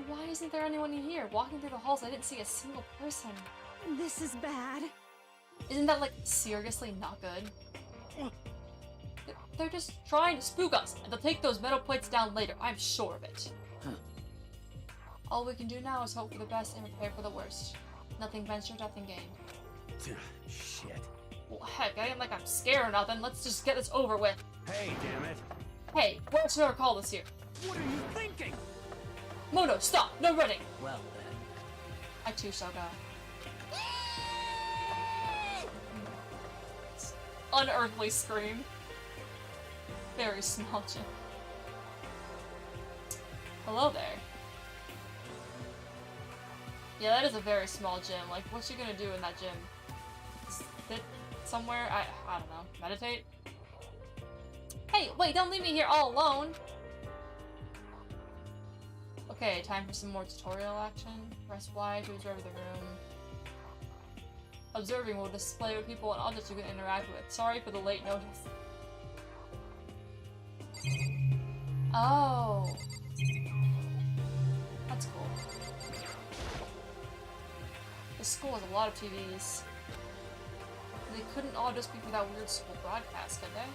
Why isn't there anyone in here? Walking through the halls, I didn't see a single person. This is bad. Isn't that, like, seriously not good? They're just trying to spook us, and they'll take those metal plates down later, I'm sure of it. All we can do now is hope for the best and prepare for the worst. Nothing ventured, nothing gained. Shit. Well, heck, I ain't like I'm scared or nothing. Let's just get this over with. Hey, damn it. Hey, what should I call this here? What are you thinking? Mono, stop! No running! Well then. I too shall go. Unearthly scream. Very small gym. Hello there. Yeah, that is a very small gym. Like, what's she gonna do in that gym? Sit somewhere? I don't know. Meditate? Hey, wait, don't leave me here all alone! Okay, time for some more tutorial action. Press Y to observe the room. Observing will display what people and objects you can interact with. Sorry for the late notice. Oh. That's cool. The school has a lot of TVs. They couldn't all just be for that weird school broadcast, could they?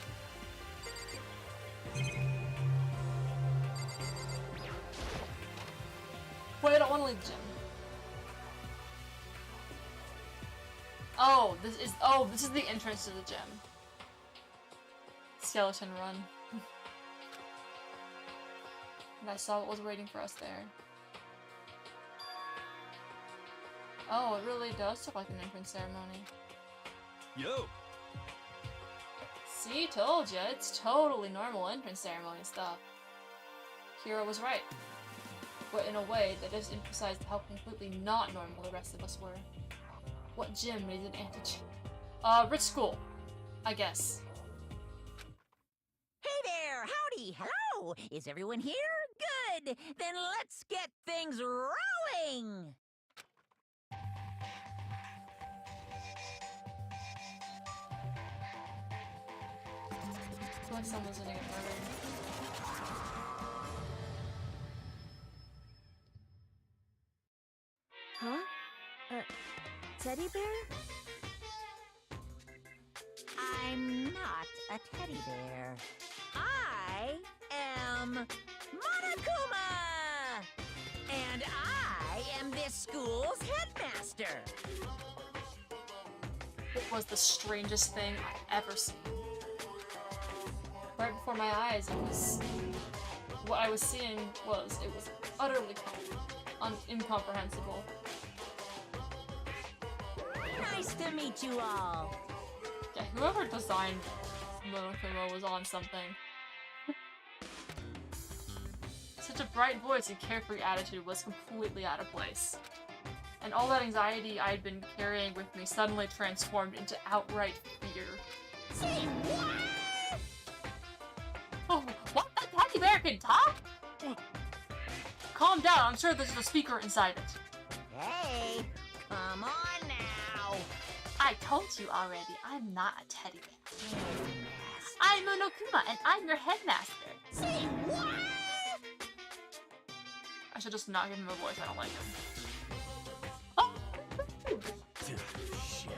Wait, I don't want to leave the gym. Oh, this is the entrance to the gym. Skeleton Run. And I saw what was waiting for us there. Oh, it really does look like an entrance ceremony. Yo! See, told ya, it's totally normal entrance ceremony stuff. Kira was right. But in a way that just emphasized how completely not normal the rest of us were. What gym needs an anti-gym? Rich school. I guess. Hey there! Howdy! Hello! Is everyone here? Good! Then let's get things rolling! I feel like someone's gonna get murdered. Huh? Teddy bear? I'm not a teddy bear. I am Monokuma! And I am this school's headmaster! It was the strangest thing I've ever seen. Right before my eyes, what I was seeing was, it was utterly incomprehensible. Nice to meet you all. Yeah, whoever designed Monokuma was on something. Such a bright voice and carefree attitude was completely out of place. And all that anxiety I'd been carrying with me suddenly transformed into outright fear. Say what? Oh, what? That teddy bear can talk? Calm down, I'm sure there's a speaker inside it. Hey, come on now. I told you already, I'm not a teddy bear. I'm Monokuma, and I'm your headmaster. Say what? I should just not give him a voice, I don't like him. Oh! Shit.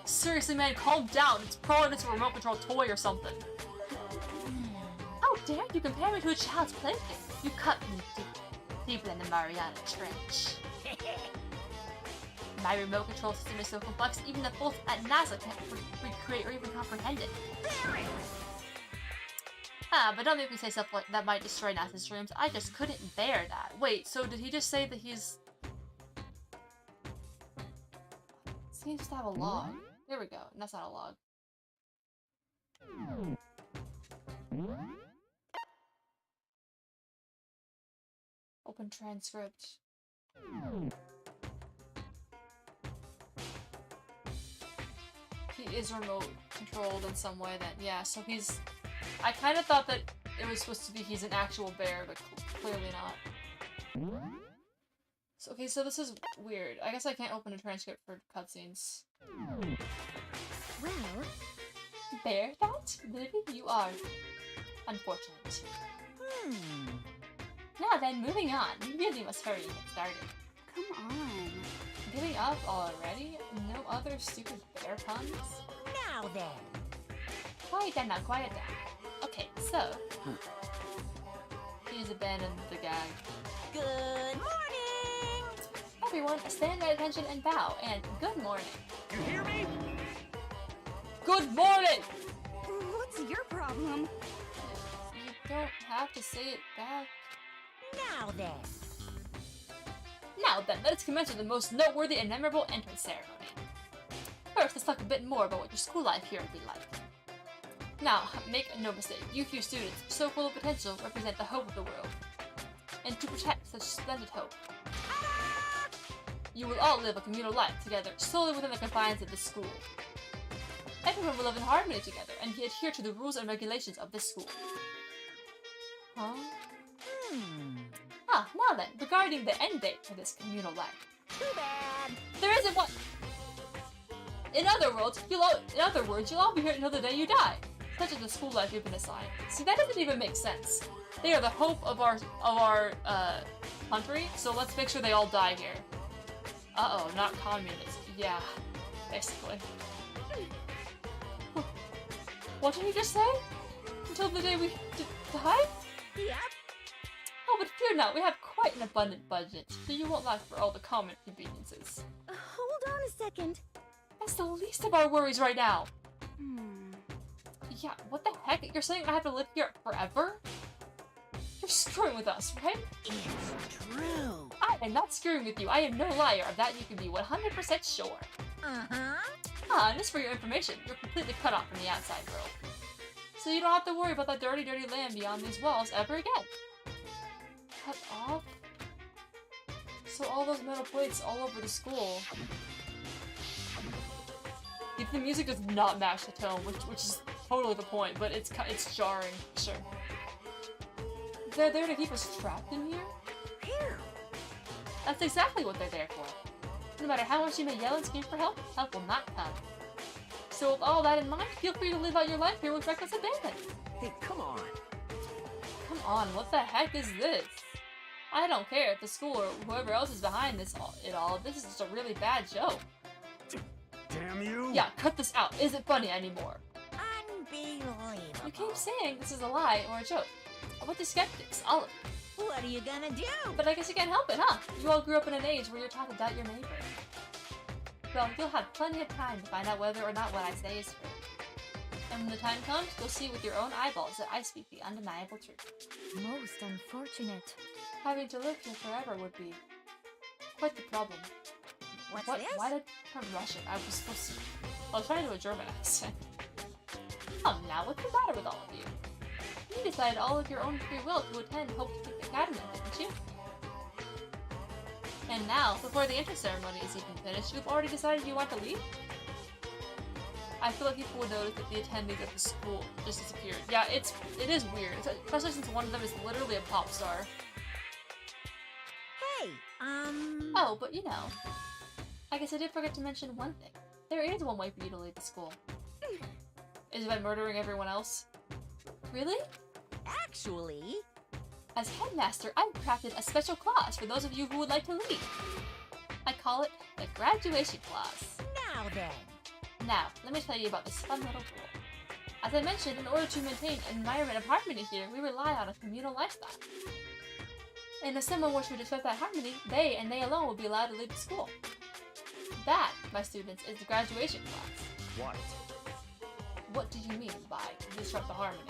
Seriously, man, calm down. It's probably just a remote control toy or something. How dare you compare me to a child's plaything? You cut me deep, deeper than the Mariana Trench. My remote control system is so complex, even the folks at NASA can't recreate or even comprehend it. Ah, but don't make me say stuff like that might destroy NASA's dreams. I just couldn't bear that. Wait, so did he just say that he's... Seems to have a log. There we go. That's not a log. Open transcript. He is remote controlled in some way then. Yeah, so he's... I kind of thought that it was supposed to be he's an actual bear, but clearly not. So, okay, so this is weird. I guess I can't open a transcript for cutscenes. Well... Bear that? Maybe you are. Unfortunate. Now then, moving on. You really must hurry and get started. Come on. Giving up already? No other stupid bear puns? Now then. Quiet down now, quiet down. Okay, so... He's abandoned the gag. Good morning! Everyone, stand at attention and bow, and good morning. You hear me? Good morning! What's your problem? You don't have to say it back. Now then. Now then, let us commence with the most noteworthy and memorable entrance ceremony. First, let's talk a bit more about what your school life here would be like. Now, make no mistake, you few students, so full of potential, represent the hope of the world. And to protect such splendid hope, you will all live a communal life together, solely within the confines of this school. Everyone will live in harmony together, and adhere to the rules and regulations of this school. Huh? Ah, now then, regarding the end date for this communal life. Too bad. There isn't one. In other words, you'll all be here until the day you die. Such is the school life you've been assigned. See, that doesn't even make sense. They are the hope of our country, so let's make sure they all die here. Uh-oh, not communist. Yeah, basically. What did he just say? Until the day we die? Yep. Oh, but fear not, we have quite an abundant budget, so you won't lack for all the common conveniences. Hold on a second. That's the least of our worries right now. Yeah, what the heck? You're saying I have to live here forever? You're screwing with us, right? It's true. I am not screwing with you. I am no liar. Of that you can be 100% sure. Ah, and just for your information, you're completely cut off from the outside world. So you don't have to worry about that dirty, dirty land beyond these walls ever again. Cut off? So all those metal plates all over the school. The music does not match the tone, which is totally the point, but it's jarring, sure. They're there to keep us trapped in here? That's exactly what they're there for. No matter how much you may yell and scream for help, help will not come. So with all that in mind, feel free to live out your life here with reckless abandon. Hey, come on. Come on, what the heck is this? I don't care if the school or whoever else is behind this is just a really bad joke. Damn you! Yeah, cut this out. Isn't funny anymore. Unbelievable. You keep saying this is a lie or a joke. About the skeptics, all of you. What are you gonna do? But I guess you can't help it, huh? You all grew up in an age where you're taught to doubt your neighbor. Well, you'll have plenty of time to find out whether or not what I say is true. And when the time comes, you'll see with your own eyeballs that I speak the undeniable truth. Most unfortunate. Having to live here forever would be quite the problem. What's What? this? Why did I turn Russian? I was supposed to... I was trying to do a German accent. Come now, what's the matter with all of you? You decided all of your own free will to attend Hope to Peak Academy, didn't you? And now, before the entrance ceremony is even finished, you've already decided you want to leave? I feel like people would notice that the attendees at the school just disappeared. Yeah, it is weird, especially since one of them is literally a pop star. Hey, Oh, but you know, I guess I did forget to mention one thing. There is one way for you to leave the school. Is it by murdering everyone else? Really? Actually... As headmaster, I've crafted a special clause for those of you who would like to leave. I call it the graduation clause. Now then. Now, let me tell you about this fun little rule. As I mentioned, in order to maintain an environment of harmony here, we rely on a communal lifestyle. And if someone were to disrupt that harmony, they and they alone will be allowed to leave the school. That, my students, is the graduation clause. What? What do you mean by disrupt the harmony?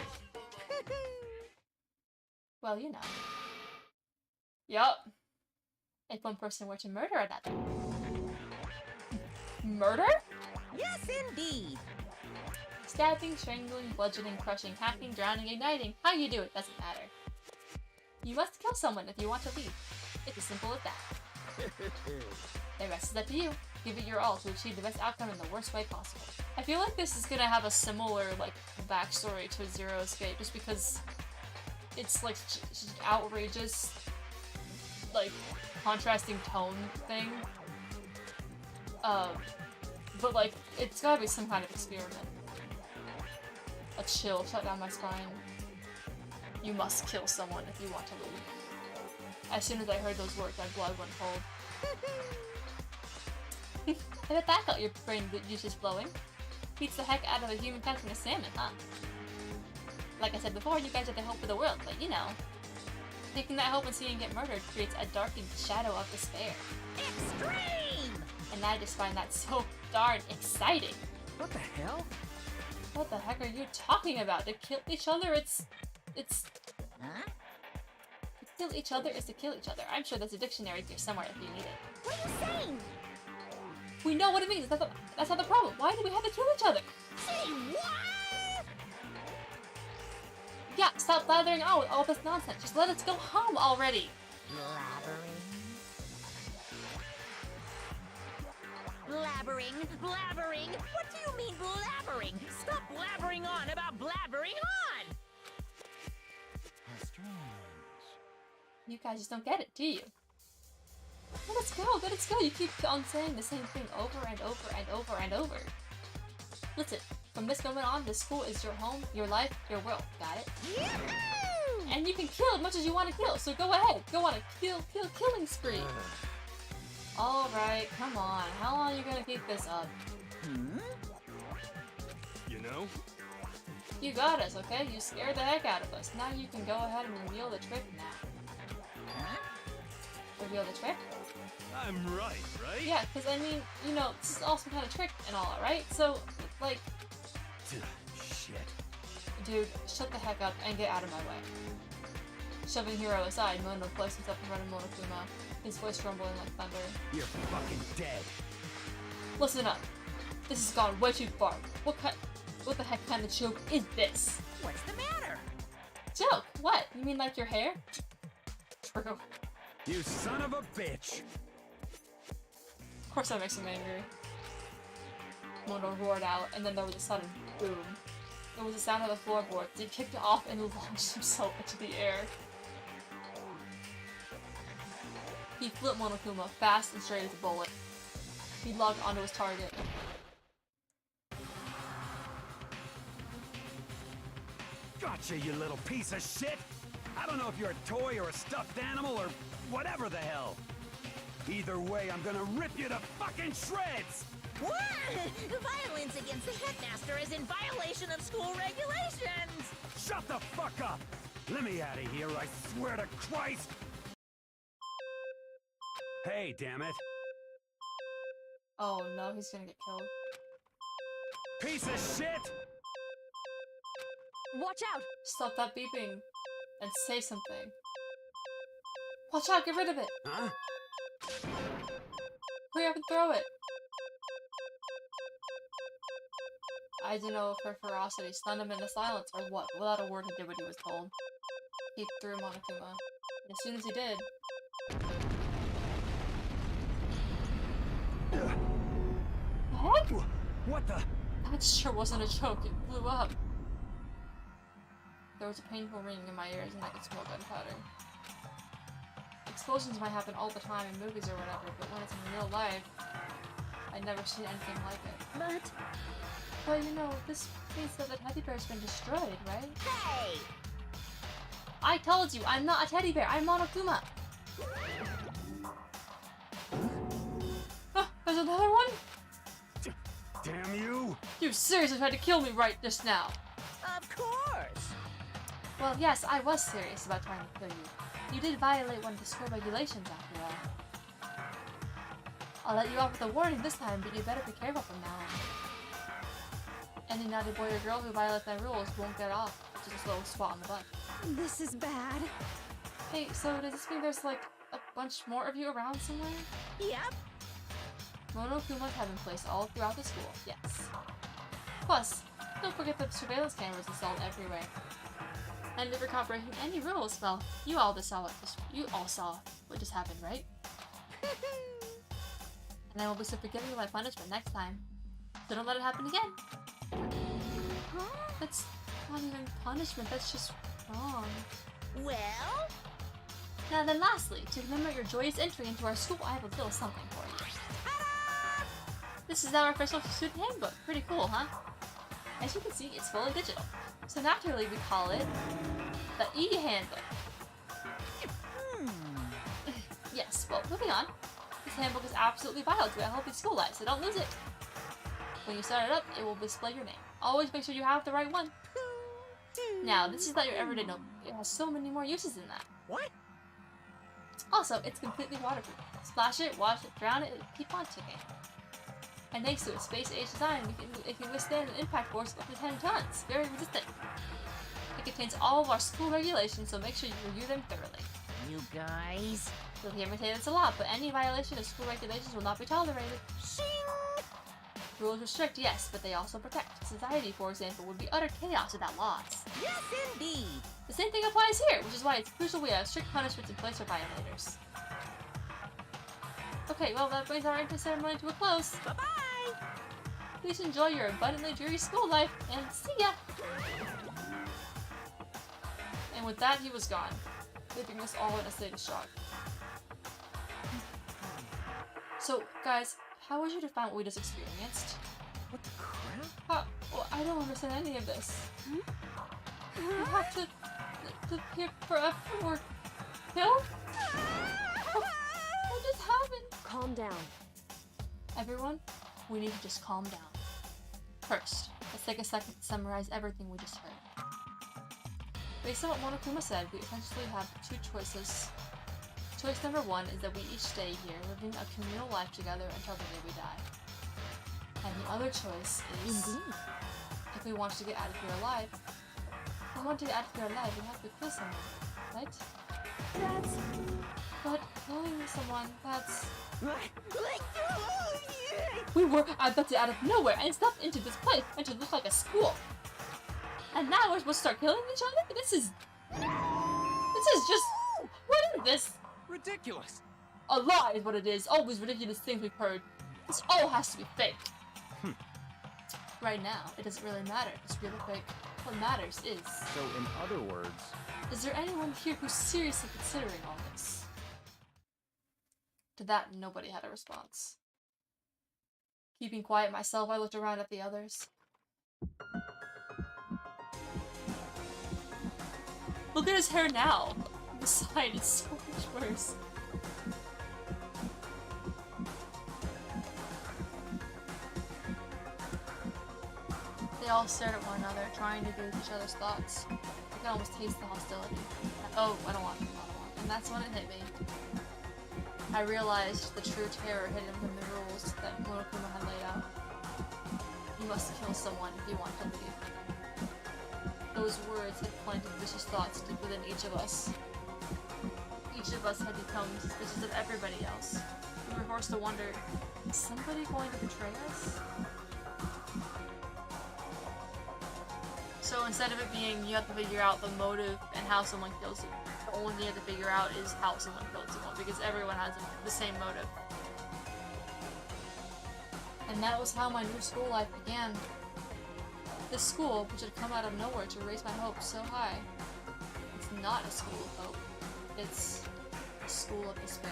Well, you know. Yup. If one person were to murder another. Murder? Yes, indeed. Stabbing, strangling, bludgeoning, crushing, hacking, drowning, igniting. How you do it doesn't matter. You must kill someone if you want to leave. It's as simple as that. The rest is up to you. Give it your all to achieve the best outcome in the worst way possible. I feel like this is gonna have a similar, like, backstory to Zero Escape, just because it's, like, just outrageous, like, contrasting tone thing. But, like, it's gotta be some kind of experiment. A chill shut down my spine. You must kill someone if you want to leave. As soon as I heard those words, my blood went cold. I bet that got your brain juices flowing. Beats the heck out of a human catching a salmon, huh? Like I said before, you guys are the hope of the world, but you know. Taking that hope and seeing it get murdered creates a darkened shadow of despair. Extreme! And I just find that so darn exciting. What the hell? What the heck are you talking about? To kill each other, it's... Huh? To kill each other is to kill each other. I'm sure there's a dictionary here somewhere if you need it. What are you saying? We know what it means. That's not the problem. Why do we have to kill each other? Say what? Yeah, stop blathering on with all this nonsense. Just let us go home already. Blabbering? Blabbering? What do you mean blabbering? Stop blabbering on about blabbering on! How strange. You guys just don't get it, do you? Let us go, let us go. You keep on saying the same thing over and over and over and over. Listen, from this moment on, this school is your home, your life, your world. Got it? Yahoo! And you can kill as much as you want to kill, so go ahead. Go on a killing spree. Alright, come on. How long are you gonna keep this up? You know? You got us, okay? You scared the heck out of us. Now you can go ahead and reveal the trick now. Huh? Reveal the trick? I'm right? Yeah, because I mean, you know, this is all some kind of trick and all, right? So, like... Shit. Dude, shut the heck up and get out of my way. Shoving Hiro aside, Mono placed himself in front of Monokuma, his voice rumbling like thunder. You're fucking dead. Listen up. This has gone way too far. What the heck kind of joke is this? What's the matter? Joke? What? You mean like your hair? True. You son of a bitch! Of course that makes him angry. Mono roared out, and then there was a sudden boom. It was the sound of the floorboards. He kicked off and launched himself into the air. He flipped Monokuma fast and straight as a bullet. He locked onto his target. Gotcha, you little piece of shit! I don't know if you're a toy or a stuffed animal or whatever the hell. Either way, I'm gonna rip you to fucking shreds! What? Violence against the headmaster is in violation of school regulations! Shut the fuck up! Let me out of here, I swear to Christ! Hey, damn it. Oh no, he's gonna get killed. Piece of shit! Watch out! Stop that beeping and say something. Watch out, get rid of it! Huh? Hurry up and throw it! I don't know if her ferocity stunned him into silence or what. Without a word, he did what he was told. He threw Monokuma. And as soon as he did... The heck? What the? That sure wasn't a joke, it blew up. There was a painful ringing in my ears and I could smell gunpowder. explosions might happen all the time in movies or whatever, but when it's in real life, I've never seen anything like it. But you know, this means that the teddy bear's been destroyed, right? Hey! I told you, I'm not a teddy bear, I'm Monokuma! There's another one? Damn you! You seriously tried to kill me right just now! Of course! Well, yes, I was serious about trying to kill you. You did violate one of the school regulations, after all. I'll let you off with a warning this time, but you better be careful from now on. Any naughty boy or girl who violates my rules won't get off, just a little swat on the butt. This is bad. Hey, so does this mean there's like a bunch more of you around somewhere? Yep. Monokumas have been placed all throughout the school, yes. Plus, don't forget the surveillance cameras installed everywhere. And if you're caught breaking any rules, well, you all saw what just happened, right? And I will be so forgiving of my punishment next time. So don't let it happen again. That's not even punishment, that's just wrong. Well? Now then lastly, to commemorate your joyous entry into our school, I have a little something for you. This is our official student handbook. Pretty cool, huh? As you can see, it's fully digital. So naturally, we call it the e-handbook. Yes, well, moving on. This handbook is absolutely vital to a healthy school life, so don't lose it. When you start it up, it will display your name. Always make sure you have the right one. Now, this is not your everyday notebook. It has so many more uses than that. What? Also, it's completely waterproof. Splash it, wash it, drown it, and keep on ticking. And thanks to its space-age design, it can withstand an impact force of up to 10 tons. Very resistant. It contains all of our school regulations, so make sure you review them thoroughly. You guys... You'll hear me say this a lot, but any violation of school regulations will not be tolerated. Shing! Rules are strict, yes, but they also protect. Society, for example, would be utter chaos without laws. Yes, indeed! The same thing applies here, which is why it's crucial we have strict punishments in place for violators. Okay, well, that brings our entrance ceremony to a close. Bye-bye! Please enjoy your abundantly dreary school life, and see ya! And with that, he was gone, leaving us all in a state of shock. So, guys, how would you define what we just experienced? What the crap? Well, I don't understand any of this. You have to appear forever or killed? What just happened? Calm down. Everyone, we need to just calm down. First, let's take a second to summarize everything we just heard. Based on what Monokuma said, we essentially have two choices. Choice number one is that we each stay here, living a communal life together until the day we die. And the other choice is... Indeed. If we want to get out of here alive, we have to kill someone, right? But killing someone, that's... We were abducted out of nowhere and stuffed into this place and to look like a school. And now we're supposed to start killing each other? This is just... What is this? Ridiculous. A lie is what it is. All these ridiculous things we've heard. This all has to be fake. Right now, it doesn't really matter if it's real or fake. What matters is... So, in other words... Is there anyone here who's seriously considering all this? To that, nobody had a response. Keeping quiet myself, I looked around at the others. Look at his hair now! The side is so much worse. They all stared at one another, trying to gauge each other's thoughts. I could almost taste the hostility. Oh, I don't want. And that's when it hit me. I realized the true terror hidden within the rules that Monokuma had laid out. You must kill someone if you want to leave. Those words had planted vicious thoughts deep within each of us. Each of us had become suspicious of everybody else. We were forced to wonder, is somebody going to betray us? So instead of it being you have to figure out the motive and how someone kills you, the only thing you have to figure out is how someone killed someone, because everyone has the same motive. And that was how my new school life began. This school, which had come out of nowhere to raise my hopes so high, it's not a school of hope. It's the School of Despair.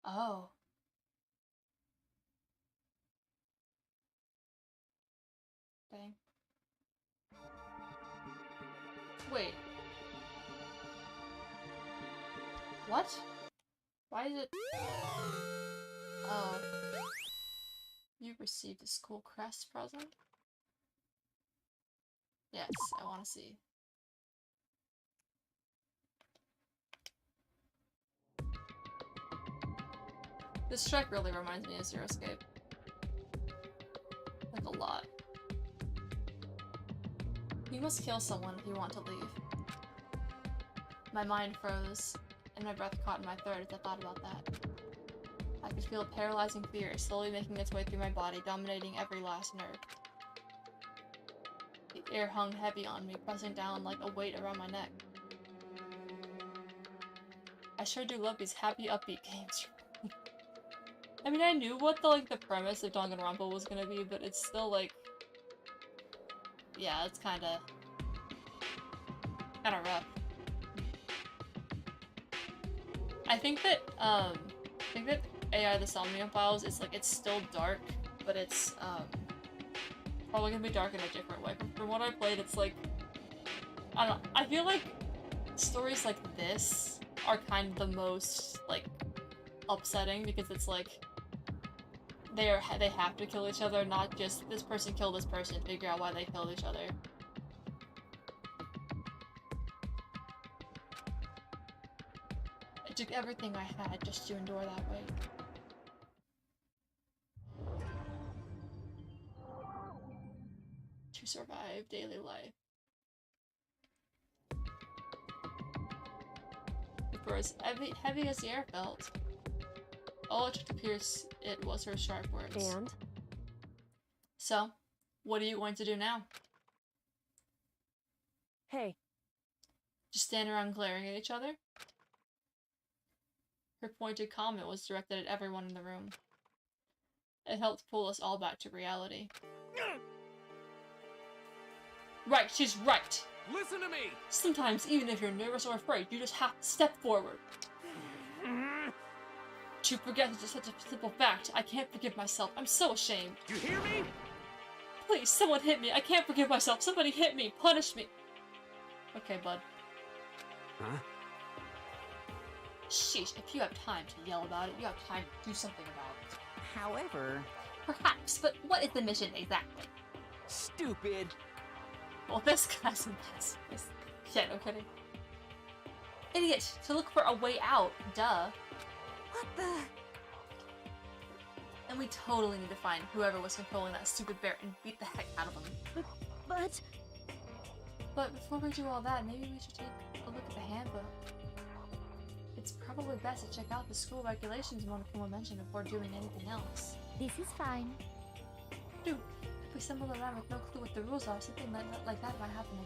Oh. Dang. Wait. What? Why is it... Oh. You received a school crest present? Yes, I want to see. This track really reminds me of Zero Escape. Like, a lot. You must kill someone if you want to leave. My mind froze, and my breath caught in my throat as I thought about that. I could feel a paralyzing fear slowly making its way through my body, dominating every last nerve. The air hung heavy on me, pressing down like a weight around my neck. I sure do love these happy, upbeat games. I mean, I knew what the premise of Danganronpa was gonna be, but it's still like... Yeah, it's kinda rough. I think that AI the Somnium Files is like, it's still dark, but it's probably gonna be dark in a different way. From what I played, it's like, I don't know, I feel like stories like this are kind of the most like upsetting, because it's like they have to kill each other, not just this person killed this person, figure out why they killed each other. It took everything I had just to endure that way. To survive daily life. It was heavy as the air felt. All it took to pierce it was her sharp words. And? So, what are you going to do now? Hey. Just stand around glaring at each other? Her pointed comment was directed at everyone in the room. It helped pull us all back to reality. Right, she's right! Listen to me! Sometimes, even if you're nervous or afraid, you just have to step forward. To forget is just such a simple fact. I can't forgive myself. I'm so ashamed. You hear me? Please, someone hit me. I can't forgive myself. Somebody hit me. Punish me. Okay, bud. Huh? Sheesh, if you have time to yell about it, you have time to do something about it. However... Perhaps, but what is the mission exactly? Stupid. Well, this guy's a mess. Yeah, no kidding. Idiot! To look for a way out. Duh. What the... And we totally need to find whoever was controlling that stupid bear and beat the heck out of him. But before we do all that, maybe we should take a look at the handbook. It's probably best to check out the school regulations Monokuma mentioned before doing anything else. This is fine. Dude, if we stumble around with no clue what the rules are, something like that might happen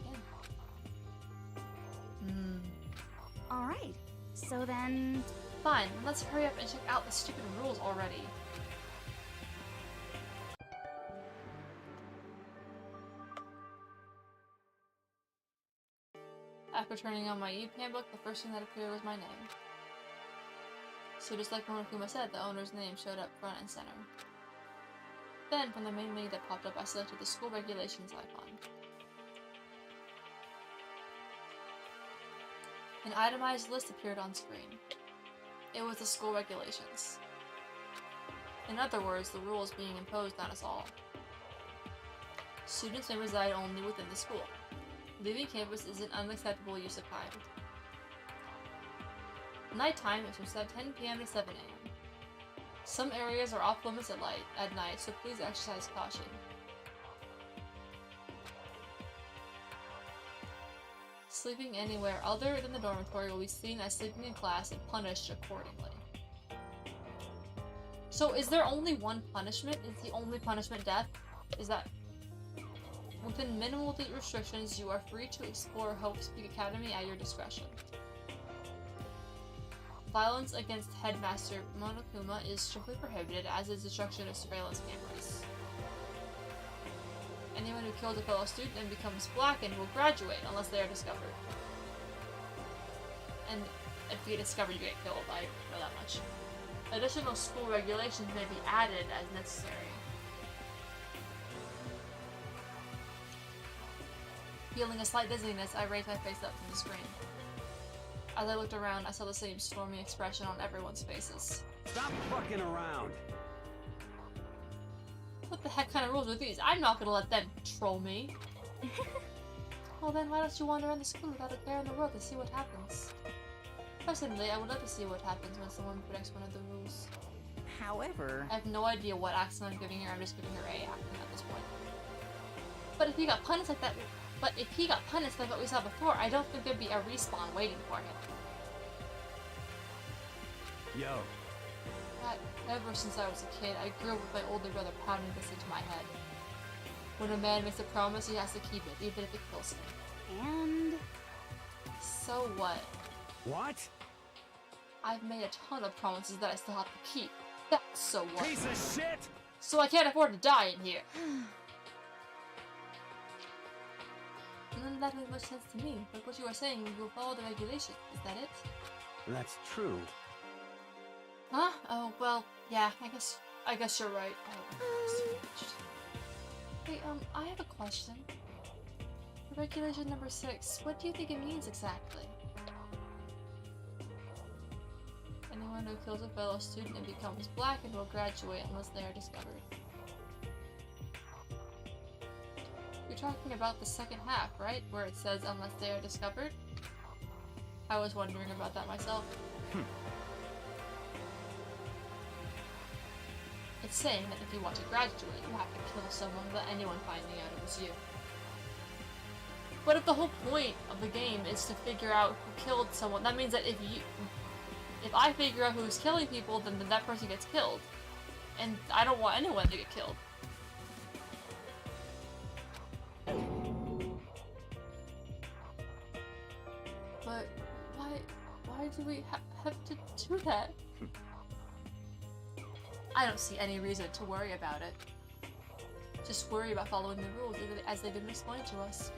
again. Alright, so then... Fine, let's hurry up and check out the stupid rules already. After turning on my e-handbook, the first thing that appeared was my name. So just like Monokuma said, the owner's name showed up front and center. Then, from the main menu that popped up, I selected the school regulations icon. An itemized list appeared on screen. It was the school regulations. In other words, the rules being imposed on us all. Students may reside only within the school. Leaving campus is an unacceptable use of time. Nighttime is from 10 p.m. to 7 a.m. Some areas are off limits at night, so please exercise caution. Sleeping anywhere other than the dormitory will be seen as sleeping in class and punished accordingly. So is there only one punishment? Is the only punishment death? Is that... Within minimal restrictions, you are free to explore Hope's Peak Academy at your discretion. If Violence against Headmaster Monokuma is strictly prohibited, as is destruction of surveillance cameras. Anyone who kills a fellow student and becomes blackened will graduate unless they are discovered. And if you get discovered, you get killed. I know that much. Additional school regulations may be added as necessary. Feeling a slight dizziness, I raised my face up from the screen. As I looked around, I saw the same stormy expression on everyone's faces. Stop fucking around! What the heck kind of rules are these? I'm not gonna let them control me. Well then, why don't you wander around the school without a care in the world to see what happens? Personally, I would love to see what happens when someone breaks one of the rules. However... I have no idea what accent I'm giving her, I'm just giving her A accent at this point. But if he got punished like that... But if he got punished like what we saw before, I don't think there'd be a respawn waiting for him. Yo. Ever since I was a kid, I grew up with my older brother pounding this into my head. When a man makes a promise, he has to keep it, even if it kills him. And... So what? What? I've made a ton of promises that I still have to keep. That's so what? Piece of shit! So I can't afford to die in here. None of that makes much sense to me, but what you are saying, you will follow the regulations, is that it? That's true. Huh? Oh, well, yeah, I guess you're right. Hey, I have a question. Regulation number 6, what do you think it means exactly? Anyone who kills a fellow student and becomes blackened will graduate unless they are discovered. You're talking about the second half, right? Where it says unless they are discovered? I was wondering about that myself. It's saying that if you want to graduate, you have to kill someone without anyone finding out it was you. But if the whole point of the game is to figure out who killed someone, that means that if I figure out who's killing people, then that person gets killed. And I don't want anyone to get killed. But why do we have to do that? I don't see any reason to worry about it. Just worry about following the rules as they've been explained to us.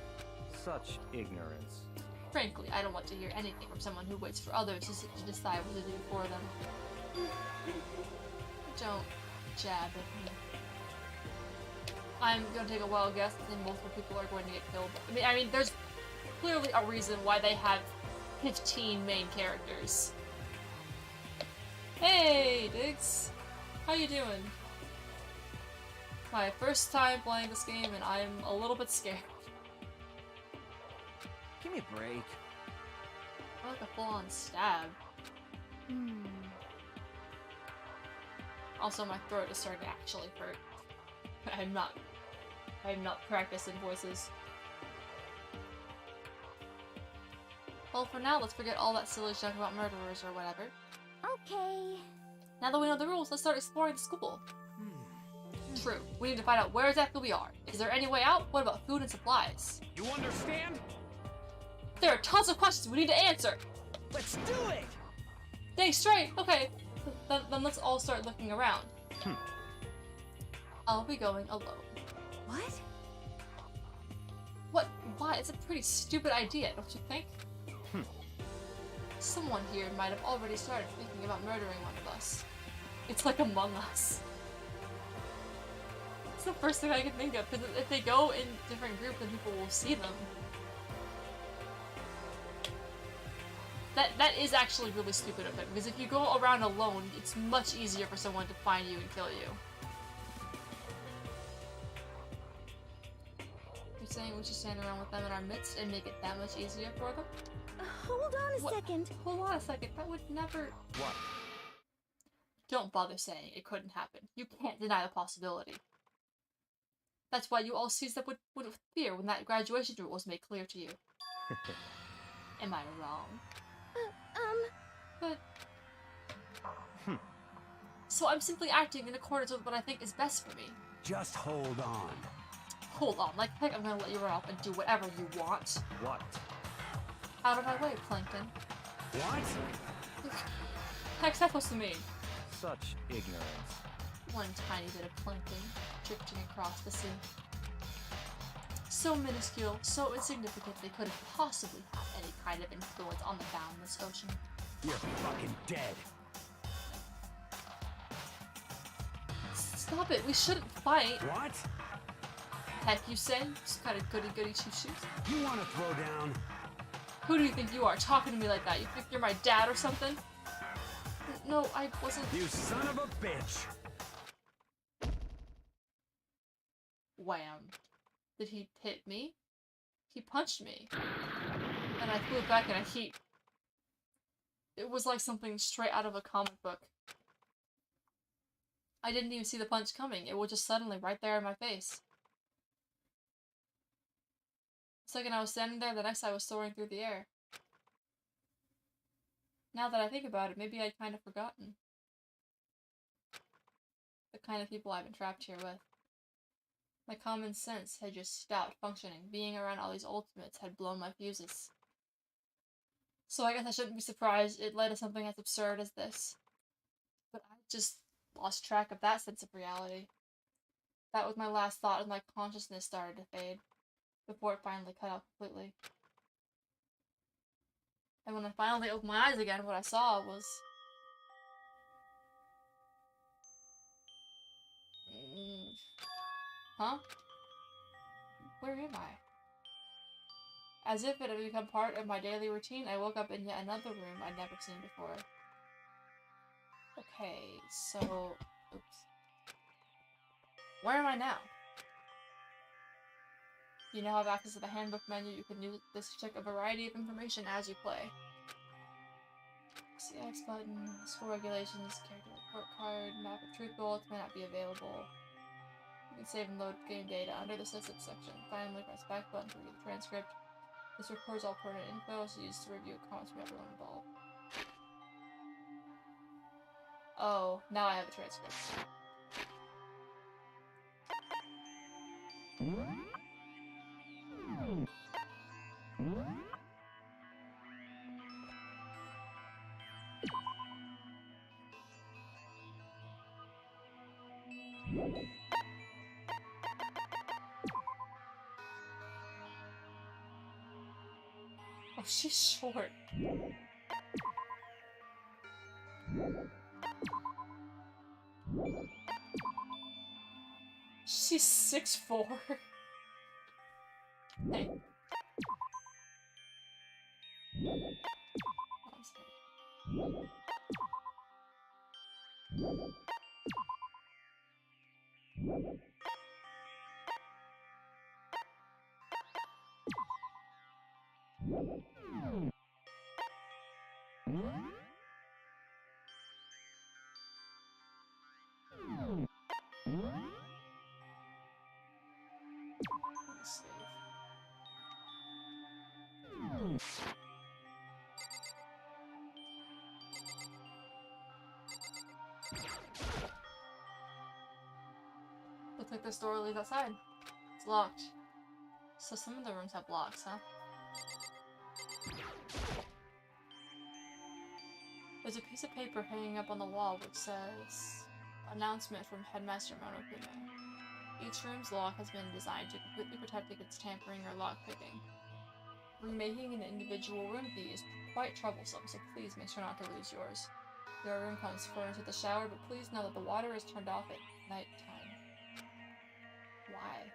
Such ignorance. Frankly, I don't want to hear anything from someone who waits for others to decide what to do for them. Don't jab at me. I'm gonna take a wild guess that multiple people are going to get killed. I mean, there's clearly a reason why they have 15 main characters. Hey, Diggs! How you doing? My first time playing this game and I'm a little bit scared. Give me a break. Like a full-on stab. Also, my throat is starting to actually hurt. I'm not practiced in voices. Well, for now, let's forget all that silly stuff about murderers or whatever. Okay. Now that we know the rules, let's start exploring the school. True. We need to find out where exactly we are. Is there any way out? What about food and supplies? You understand? There are tons of questions we need to answer! Let's do it! Dang straight! Okay, then let's all start looking around. I'll be going alone. What? What? Why? It's a pretty stupid idea, don't you think? Someone here might have already started thinking about murdering one of us. It's like Among Us. It's the first thing I can think of, because if they go in different groups, then people will see them. That is actually really stupid of him, because if you go around alone, it's much easier for someone to find you and kill you. You're saying we should stand around with them in our midst and make it that much easier for them? Hold on a second. Hold on a second, that would never... What? Don't bother saying it couldn't happen. You can't deny the possibility. That's why you all seized up with fear when that graduation rule was made clear to you. Am I wrong? But... So I'm simply acting in accordance with what I think is best for me. Just hold on. Hold on, like heck I'm gonna let you run off and do whatever you want. What? Out of my way, Plankton. What? heck's that supposed to mean? Such ignorance. One tiny bit of plankton drifting across the sea. So minuscule, so insignificant they couldn't possibly have any kind of influence on the boundless ocean. You're fucking dead. Stop it, we shouldn't fight. What? Heck, you say? Just kind of goody-goody two-shoes. You want to throw down? Who do you think you are, talking to me like that? You think you're my dad or something? No, I wasn't. You son of a bitch! Wham. Did he hit me? He punched me. And I flew back in a heap. It was like something straight out of a comic book. I didn't even see the punch coming. It was just suddenly right there in my face. The second I was standing there, the next I was soaring through the air. Now that I think about it, maybe I'd kind of forgotten. The kind of people I've been trapped here with. My common sense had just stopped functioning. Being around all these ultimates had blown my fuses. So I guess I shouldn't be surprised it led to something as absurd as this. But I just lost track of that sense of reality. That was my last thought as my consciousness started to fade, before it finally cut out completely. And when I finally opened my eyes again, what I saw was... Huh? Where am I? As if it had become part of my daily routine, I woke up in yet another room I'd never seen before. Okay, so... Oops. Where am I now? You now have access to the handbook menu. You can use this to check a variety of information as you play. See X button, score regulations, character report card, map of truth bullets may not be available. You can save and load game data under the Assisted section. Finally, press back button to read the transcript. This records all pertinent info, so used to review comments from everyone involved. Oh, now I have the transcript. Oh, she's short. She's 6'4". Hey. Looks like this door leads outside. It's locked. So some of the rooms have locks, huh? There's a piece of paper hanging up on the wall which says, "Announcement from Headmaster Monokuma. Each room's lock has been designed to completely protect against tampering or lockpicking. Remaking an individual room key is quite troublesome, so please make sure not to lose yours. Your room comes furnished with a shower, but please know that the water is turned off at nighttime." Why?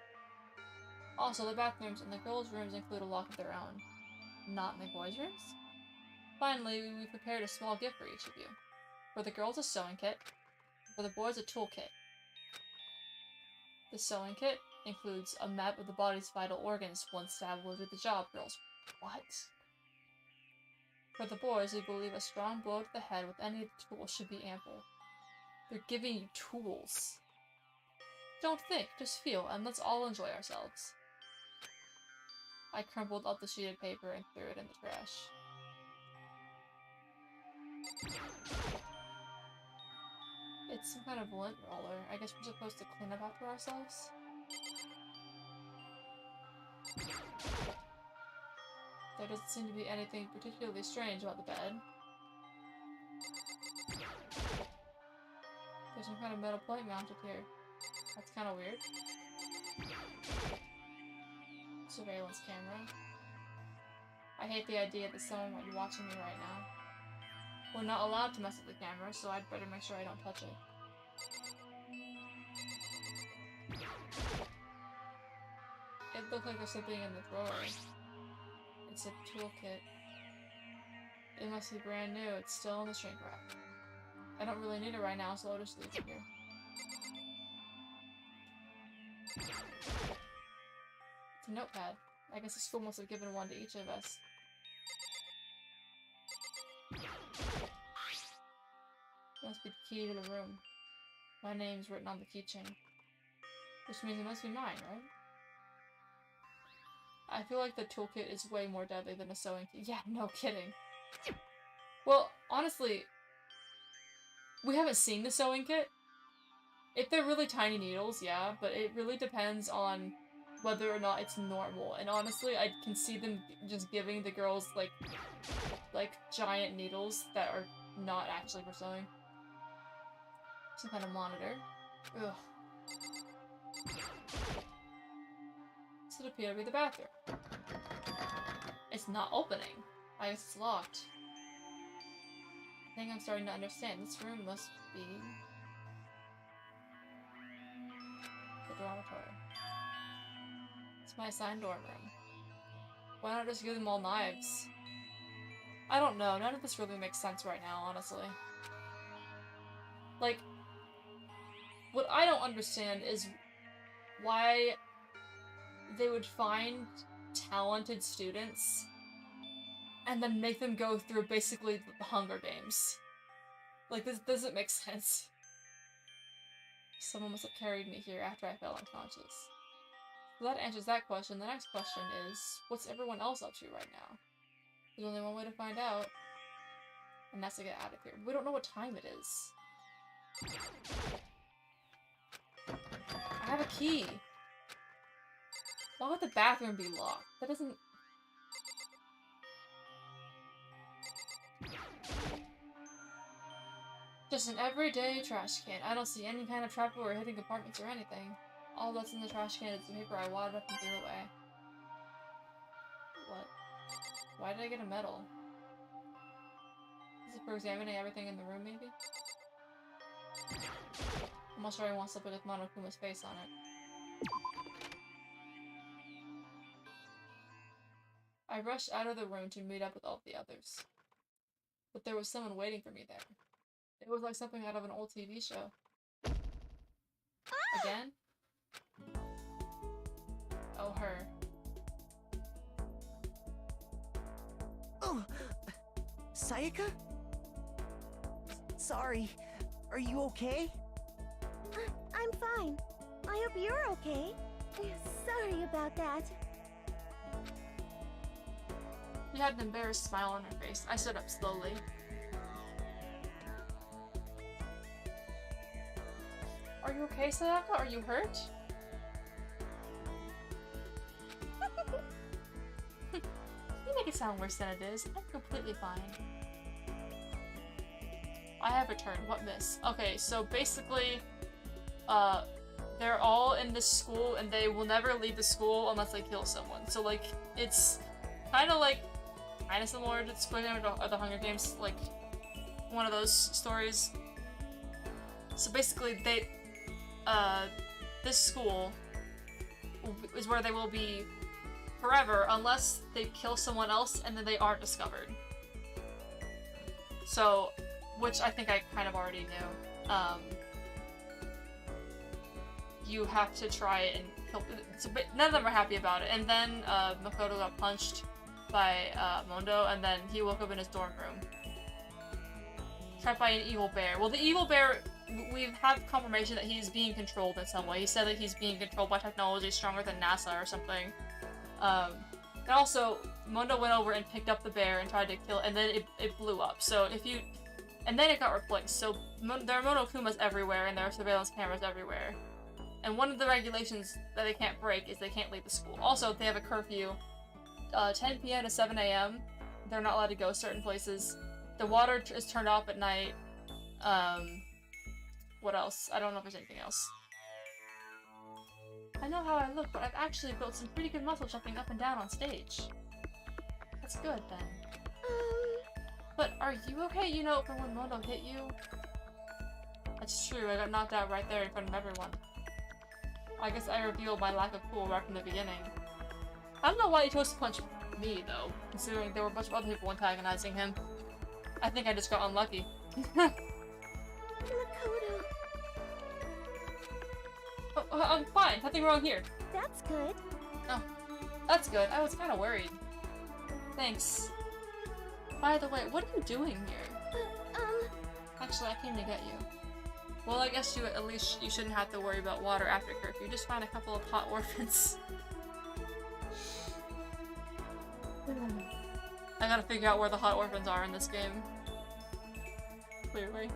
Also, the bathrooms in the girls' rooms include a lock of their own. Not in the boys' rooms? Finally, we prepared a small gift for each of you. For the girls, a sewing kit. For the boys, a toolkit. The sewing kit includes a map of the body's vital organs. One stab will do the job, girls. What? For the boys, we believe a strong blow to the head with any of the tools should be ample. They're giving you tools. Don't think, just feel, and let's all enjoy ourselves. I crumpled up the sheet of paper and threw it in the trash. It's some kind of lint roller. I guess we're supposed to clean up after ourselves? There doesn't seem to be anything particularly strange about the bed. There's some kind of metal plate mounted here. That's kind of weird. Surveillance camera. I hate the idea that someone might be watching me right now. We're not allowed to mess with the camera, so I'd better make sure I don't touch it. It looked like there's something in the drawer. It's a toolkit. It must be brand new. It's still in the shrink wrap. I don't really need it right now, so I'll just leave it here. It's a notepad. I guess the school must have given one to each of us. Must be the key to the room. My name's written on the keychain. Which means it must be mine, right? I feel like the toolkit is way more deadly than a sewing kit. Yeah, no kidding. Well, honestly, we haven't seen the sewing kit. If they're really tiny needles, yeah, but it really depends on whether or not it's normal. And honestly, I can see them just giving the girls, like giant needles that are not actually for sewing. Some kind of monitor. Ugh. This would appear to be the bathroom. It's not opening. I guess it's locked. I think I'm starting to understand. This room must be the dormitory. It's my assigned dorm room. Why not just give them all knives? I don't know. None of this really makes sense right now, honestly. Like, what I don't understand is why they would find talented students and then make them go through basically the Hunger Games. Like, this doesn't make sense. Someone must have carried me here after I fell unconscious. So that answers that question. The next question is, what's everyone else up to right now? There's only one way to find out. And that's to get out of here. We don't know what time it is. I have a key. Why would the bathroom be locked? That doesn't... Just an everyday trash can. I don't see any kind of trapdoor or hidden compartments or anything. All that's in the trash can is the paper I wadded up and threw away. What? Why did I get a medal? Is it for examining everything in the room, maybe? I'm not sure I want something with Monokuma's face on it. I rushed out of the room to meet up with all the others. But there was someone waiting for me there. It was like something out of an old TV show. Again? Oh, her. Oh! Sayaka? Sorry. Are you okay? I'm fine. I hope you're okay. Sorry about that. She had an embarrassed smile on her face. I stood up slowly. Are you okay, Sayaka? Are you hurt? You make it sound worse than it is. I'm completely fine. I have returned. What miss? Okay, so basically, they're all in this school and they will never leave the school unless they kill someone. So, like, it's kind of similar to the Hunger Games, like, one of those stories. So basically, this school is where they will be forever unless they kill someone else and then they aren't discovered. So, which I think I kind of already knew. You have to try and kill... none of them are happy about it. And then Makoto got punched by Mondo, and then he woke up in his dorm room. Trapped by an evil bear. Well, the evil bear... we have confirmation that he's being controlled in some way. He said that he's being controlled by technology stronger than NASA or something. And also, Mondo went over and picked up the bear and tried to kill it, and then it blew up. So if you... and then it got replaced. So there are Monokumas everywhere, and there are surveillance cameras everywhere. And one of the regulations that they can't break is they can't leave the school. Also, they have a curfew. 10 p.m. to 7 a.m. They're not allowed to go certain places. The water is turned off at night. what else? I don't know if there's anything else. I know how I look, but I've actually built some pretty good muscle jumping up and down on stage. That's good, then. But are you okay? You know, from when Mondo hit you? That's true, I got knocked out right there in front of everyone. I guess I revealed my lack of cool right from the beginning. I don't know why he chose to punch me, though, considering there were a bunch of other people antagonizing him. I think I just got unlucky. Makoto. Oh, I'm fine. Nothing wrong here. That's good. Oh, that's good. I was kind of worried. Thanks. By the way, what are you doing here? Actually, I came to get you. Well, I guess you at least you shouldn't have to worry about water after curfew. Just find a couple of hot orphans. I gotta figure out where the hot orphans are in this game. Clearly.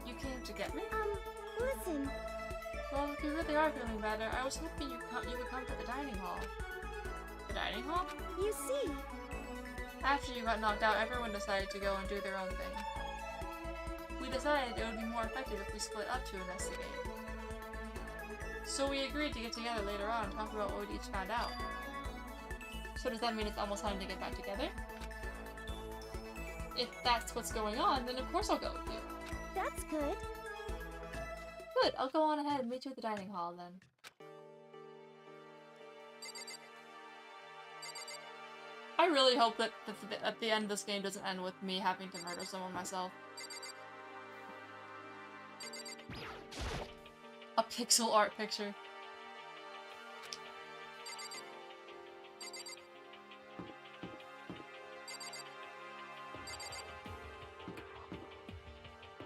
You came to get me? Listen. Well, if you really are feeling better, I was hoping you would come to the dining hall. The dining hall? You see. After you got knocked out, everyone decided to go and do their own thing. We decided it would be more effective if we split up to investigate. So we agreed to get together later on and talk about what we each found out. So does that mean it's almost time to get back together? If that's what's going on, then of course I'll go with you. That's good. Good, I'll go on ahead and meet you at the dining hall then. I really hope that at the end of this game doesn't end with me having to murder someone myself. A pixel art picture.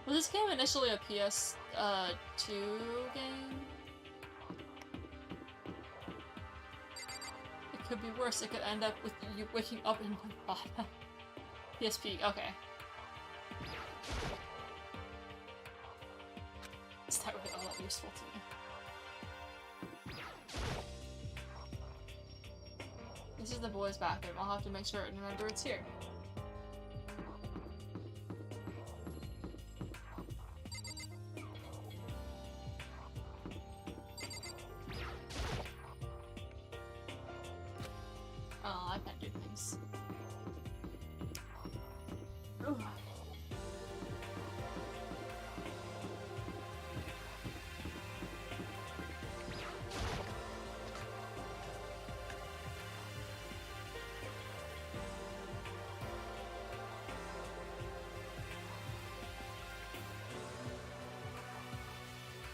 Was this game initially a PS2 game? It could be worse. It could end up with you waking up in Nevada. PSP, okay. Is that really all that useful to me? This is the boys' bathroom. I'll have to make sure and remember it's here. Oh, I can't do things. Ugh.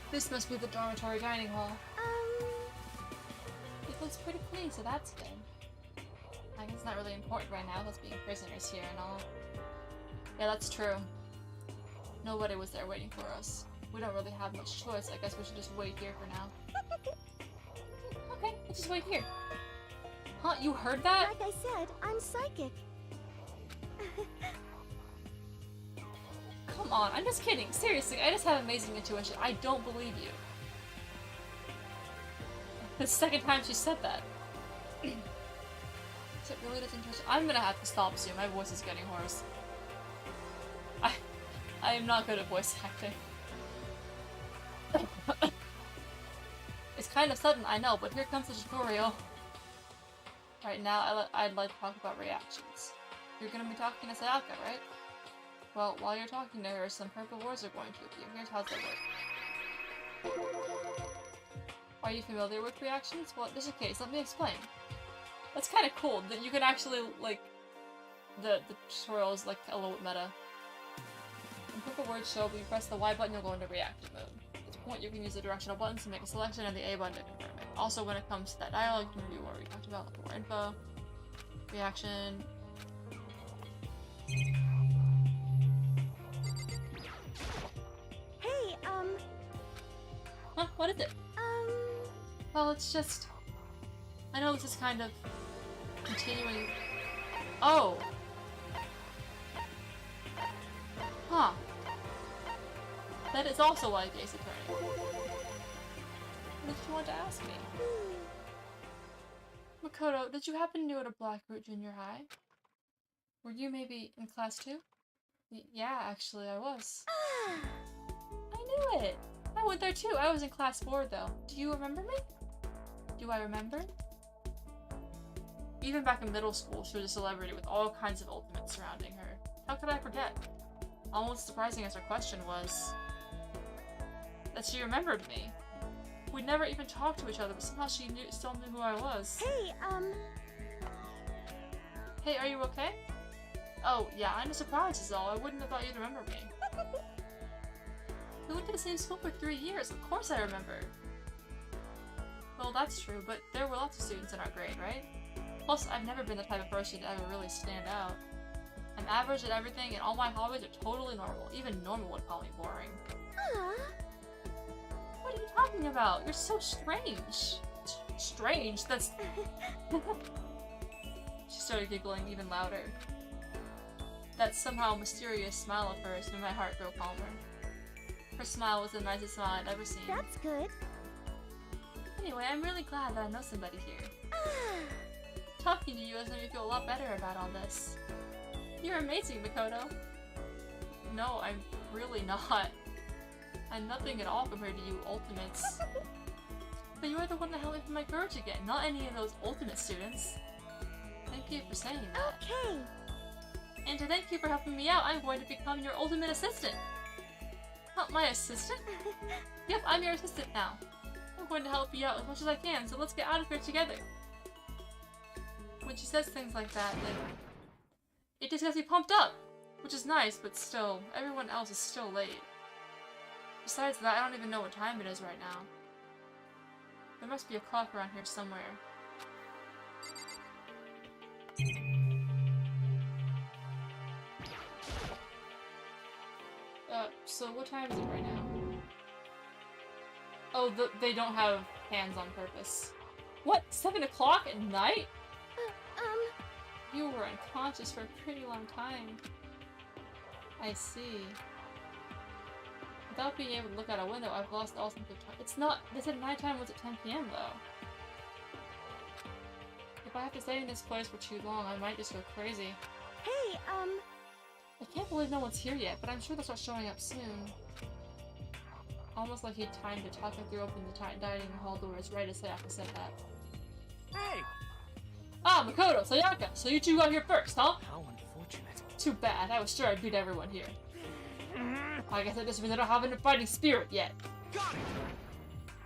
This must be the dormitory dining hall. It looks pretty clean, so that's good. I guess it's not really important right now, us being prisoners here and all. Yeah, that's true. Nobody was there waiting for us. We don't really have much choice. I guess we should just wait here for now. Okay, let's just wait here. Huh, you heard that? Like I said, I'm psychic. Come on, I'm just kidding. Seriously, I just have amazing intuition. I don't believe you. The second time she said that. Is it really doesn't intuition? I'm gonna have to stop soon. My voice is getting hoarse. I am not good at voice acting. It's kind of sudden, I know, but here comes the tutorial. Right now, I'd like to talk about reactions. You're gonna be talking to Sayaka, right? Well, while you're talking to her, some purple words are going to appear. Here's how they work. Are you familiar with reactions? Well, just in case, let me explain. That's kind of cool that you can actually, like, the tutorial is like a little bit meta. When purple words show up, you press the Y button, you'll go into reaction mode. At this point, you can use the directional buttons to make a selection and the A button to confirm it. Also, when it comes to that dialogue, you can review what we talked about, look for more info. Reaction. Hey, Huh? What is it? Well, it's just... I know this is kind of... continuing... Oh! Huh. That is also why the gaze is turning. What did you want to ask me? Makoto, did you happen to go to Blackroot Junior High? Were you maybe in class 2? Yeah, actually, I was. knew it! I went there too. I was in class 4 though. Do you remember me? Do I remember? Even back in middle school, she was a celebrity with all kinds of ultimates surrounding her. How could I forget? Almost surprising as her question was that she remembered me. We'd never even talked to each other, but somehow she still knew who I was. Hey, Hey, are you okay? Oh, yeah, I'm surprised is all. I wouldn't have thought you'd remember me. We went to the same school for 3 years. Of course I remember. Well, that's true, but there were lots of students in our grade, right? Plus, I've never been the type of person to ever really stand out. I'm average at everything, and all my hobbies are totally normal. Even normal would call me boring. What are you talking about? You're so strange. Strange? That's... She started giggling even louder. That somehow mysterious smile of hers made my heart grow calmer. Her smile was the nicest smile I'd ever seen. That's good. Anyway, I'm really glad that I know somebody here. Talking to you has made me feel a lot better about all this. You're amazing, Makoto. No, I'm really not. I'm nothing at all compared to you ultimates. But you are the one that helped me from my courage again, not any of those ultimate students. Thank you for saying that. Okay. And to thank you for helping me out, I'm going to become your ultimate assistant. Not my assistant? Yep, I'm your assistant now. I'm going to help you out as much as I can, so let's get out of here together. When she says things like that, then it just gets me pumped up, which is nice, but still, everyone else is still late. Besides that, I don't even know what time it is right now. There must be a clock around here somewhere. So what time is it right now? Oh, they don't have hands on purpose. What? 7 o'clock at night? You were unconscious for a pretty long time. I see. Without being able to look out a window, I've lost all sense of time. It's not- they said nighttime was at 10 PM though. If I have to stay in this place for too long, I might just go crazy. Hey, I can't believe no one's here yet, but I'm sure they'll start showing up soon. Almost like he had time to talk and threw open the dining hall doors right as Sayaka said that. Hey! Ah, Makoto, Sayaka, so you two got here first, huh? How unfortunate. Too bad, I was sure I'd beat everyone here. I guess that just means I don't have any fighting spirit yet. Got it!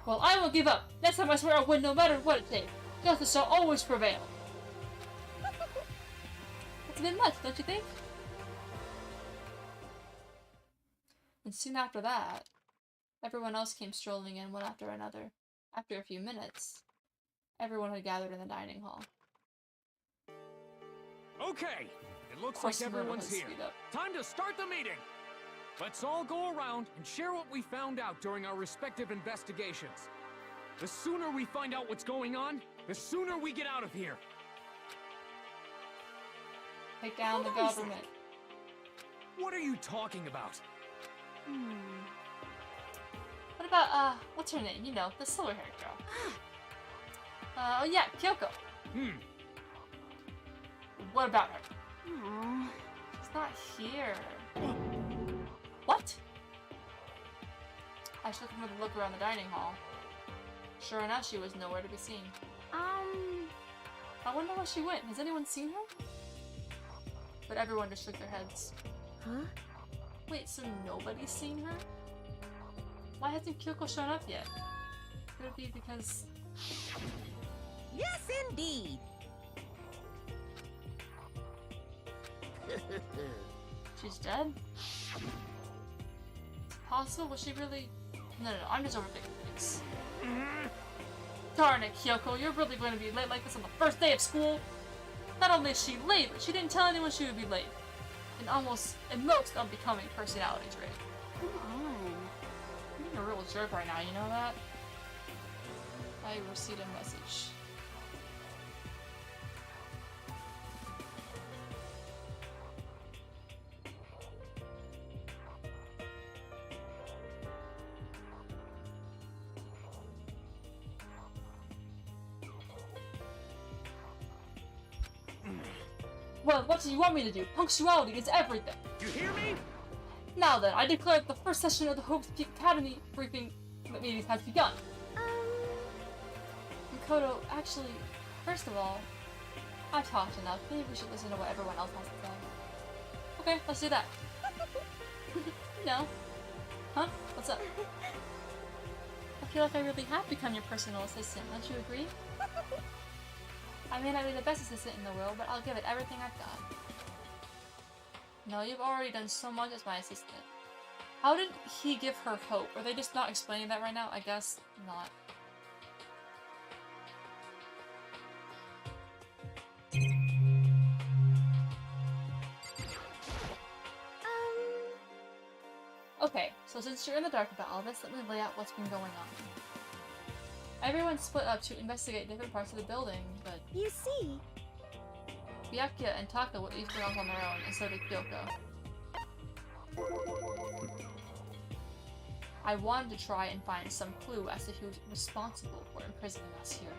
Well, I won't give up. Next time I swear I'll win no matter what it takes. Justice shall always prevail. That's a bit much, don't you think? And soon after that, everyone else came strolling in one after another. After a few minutes, everyone had gathered in the dining hall. Okay, it looks like everyone's here. Time to start the meeting! Let's all go around and share what we found out during our respective investigations. The sooner we find out what's going on, the sooner we get out of here. Take down the government. What are you talking about? What about, what's her name? You know, the silver-haired girl. Oh yeah, Kyoko. What about her? She's not here. What? I took another look around the dining hall. Sure enough, she was nowhere to be seen. I wonder where she went. Has anyone seen her? But everyone just shook their heads. Huh? Wait, so nobody's seen her? Why hasn't Kyoko shown up yet? Could it be because... Yes, indeed! she's dead? It's possible? Was she really... No, I'm just overthinking things. Darn it, Kyoko, you're really going to be late like this on the first day of school? Not only is she late, but she didn't tell anyone she would be late. An most unbecoming personality trait. Come on. I'm being a real jerk right now, you know that? I received a message. Well, what do you want me to do? Punctuality is everything! You hear me? Now then, I declare that the first session of the Hope's Peak Academy briefing meeting has begun. Makoto, actually, first of all, I've talked enough. Maybe we should listen to what everyone else has to say. Okay, let's do that. No. Huh? What's up? I feel like I really have become your personal assistant, don't you agree? I may not be the best assistant in the world, but I'll give it everything I've got. No, you've already done so much as my assistant. How did he give her hope? Are they just not explaining that right now? I guess not. Okay, so since you're in the dark about all this, let me lay out what's been going on. Everyone split up to investigate different parts of the building, but... You see... Byakuya and Taka were each off on their own, and so did Kyoko. I wanted to try and find some clue as to who was responsible for imprisoning us here.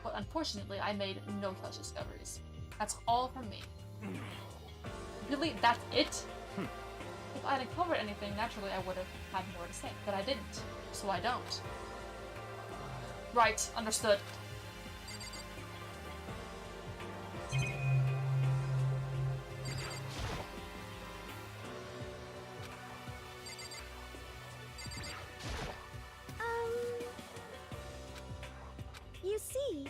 But unfortunately, I made no such discoveries. That's all from me. Really? That's it? If I had uncovered anything, naturally I would have had more to say, but I didn't, so I don't. Right, understood. You see...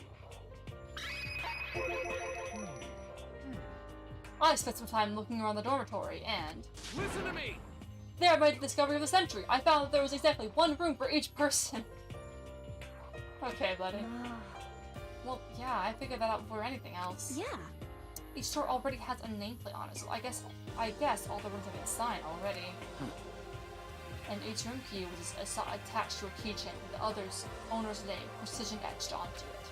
I spent some time looking around the dormitory, and... Listen to me! There I made the discovery of the century! I found that there was exactly one room for each person! Okay, buddy. Well, yeah, I figured that out before anything else. Yeah. Each store already has a nameplate on it, so I guess all the rooms have been signed already. And each room key was attached to a keychain with the owner's name precision etched onto it.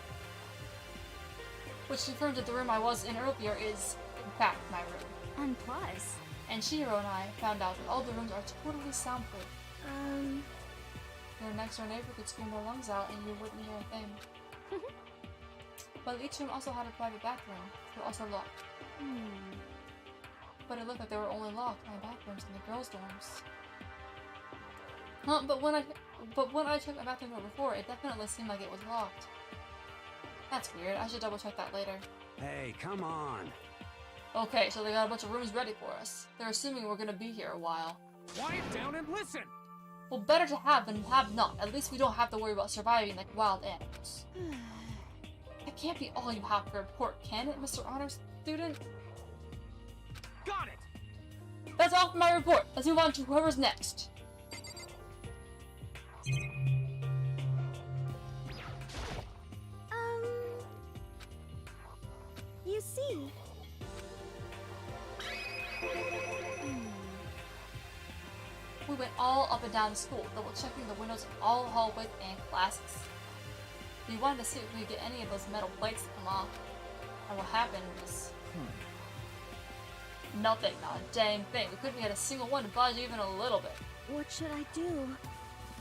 Which confirms that the room I was in earlier is, in fact, my room. And plus... And Shihiro and I found out that all the rooms are totally soundproof. Your next door neighbor could scream their lungs out and you wouldn't hear a thing. But each room also had a private bathroom. They were also locked. But it looked like they were only locked in the bathrooms in the girls' dorms. Huh, but when I checked my bathroom door before, it definitely seemed like it was locked. That's weird. I should double check that later. Hey, come on. Okay, so they got a bunch of rooms ready for us. They're assuming we're gonna be here a while. Quiet down and listen! Well, better to have than have not. At least we don't have to worry about surviving like wild animals. That can't be all you have to report, can it, Mr. Honors Student? Got it! That's all for my report. Let's move on to whoever's next. You see... We went all up and down the school, double checking the windows of all hallways and classes. We wanted to see if we could get any of those metal plates to come off. And what happened was... nothing, not a dang thing. We couldn't get a single one to budge even a little bit. What should I do?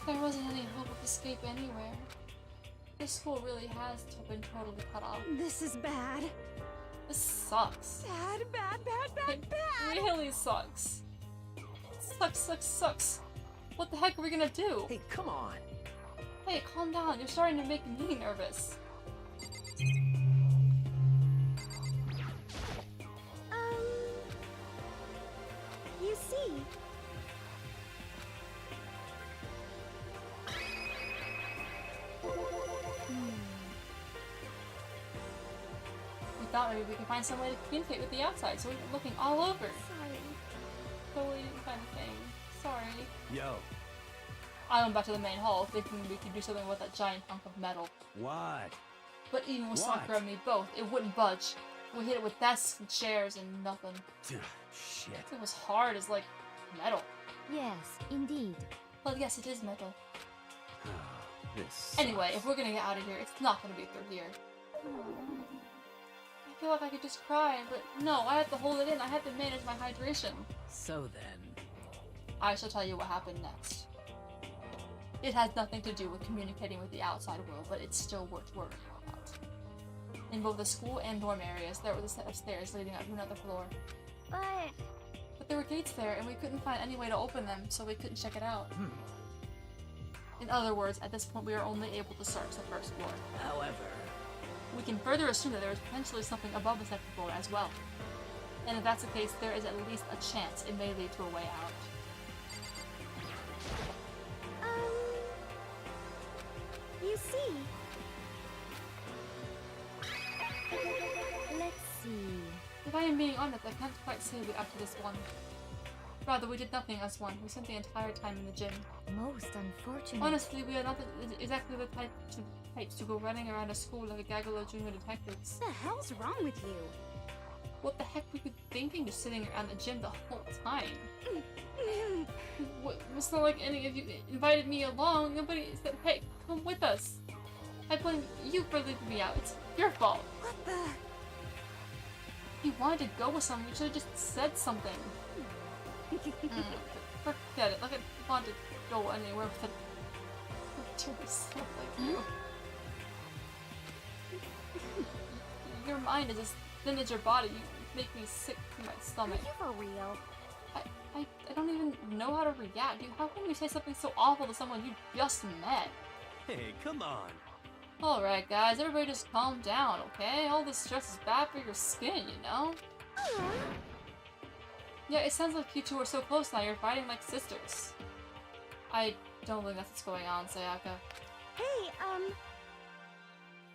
There wasn't any hope of escape anywhere. This school really has been totally cut off. This is bad. This sucks. Bad. It really sucks. Sucks. What the heck are we gonna do? Hey, come on. Hey, calm down. You're starting to make me nervous. You see... We thought maybe we could find some way to communicate with the outside, so we were looking all over. Sorry. Totally didn't find a thing. Sorry. Yo. I went back to the main hall, thinking we could do something with that giant hunk of metal. What? But even with Sakura and me both, it wouldn't budge. We hit it with desks and chairs and nothing. Shit. It was hard as, like, metal. Yes, indeed. Well, yes, it is metal. This Anyway, sucks. if we're gonna get out of here, it's not gonna be through here. I feel like I could just cry, but no, I have to hold it in. I have to manage my hydration. So then... I shall tell you what happened next. It has nothing to do with communicating with the outside world, but it's still worth worrying about. In both the school and dorm areas, there was a set of stairs leading up to another floor. But... But there were gates there, and we couldn't find any way to open them, so we couldn't check it out. In other words, at this point we are only able to search the first floor. However, we can further assume that there is potentially something above the second floor as well. And if that's the case, there is at least a chance it may lead to a way out. You see... Let's see... If I am being honest, I can't quite say we up to this one. Rather, we did nothing as one. We spent the entire time in the gym. Most unfortunate. Honestly, we are not exactly the types to go running around a school like a gaggle of junior detectives. What the hell's wrong with you? What the heck were you thinking just sitting around the gym the whole time? It's not like any of you invited me along. Nobody said, hey, come with us. I blame you for leaving me out. It's your fault. What the? If you wanted to go with someone, you should have just said something. Forget it. Like I want to go anywhere with a stuff like you. Your mind is as thin as your body. You make me sick to my stomach. Are you for real? I don't even know how to react. How can you say something so awful to someone you just met? Hey, come on. Alright guys, everybody just calm down, okay? All this stress is bad for your skin, you know? Yeah, it sounds like you two are so close now, you're fighting like sisters. I don't think that's what's going on, Sayaka. Hey,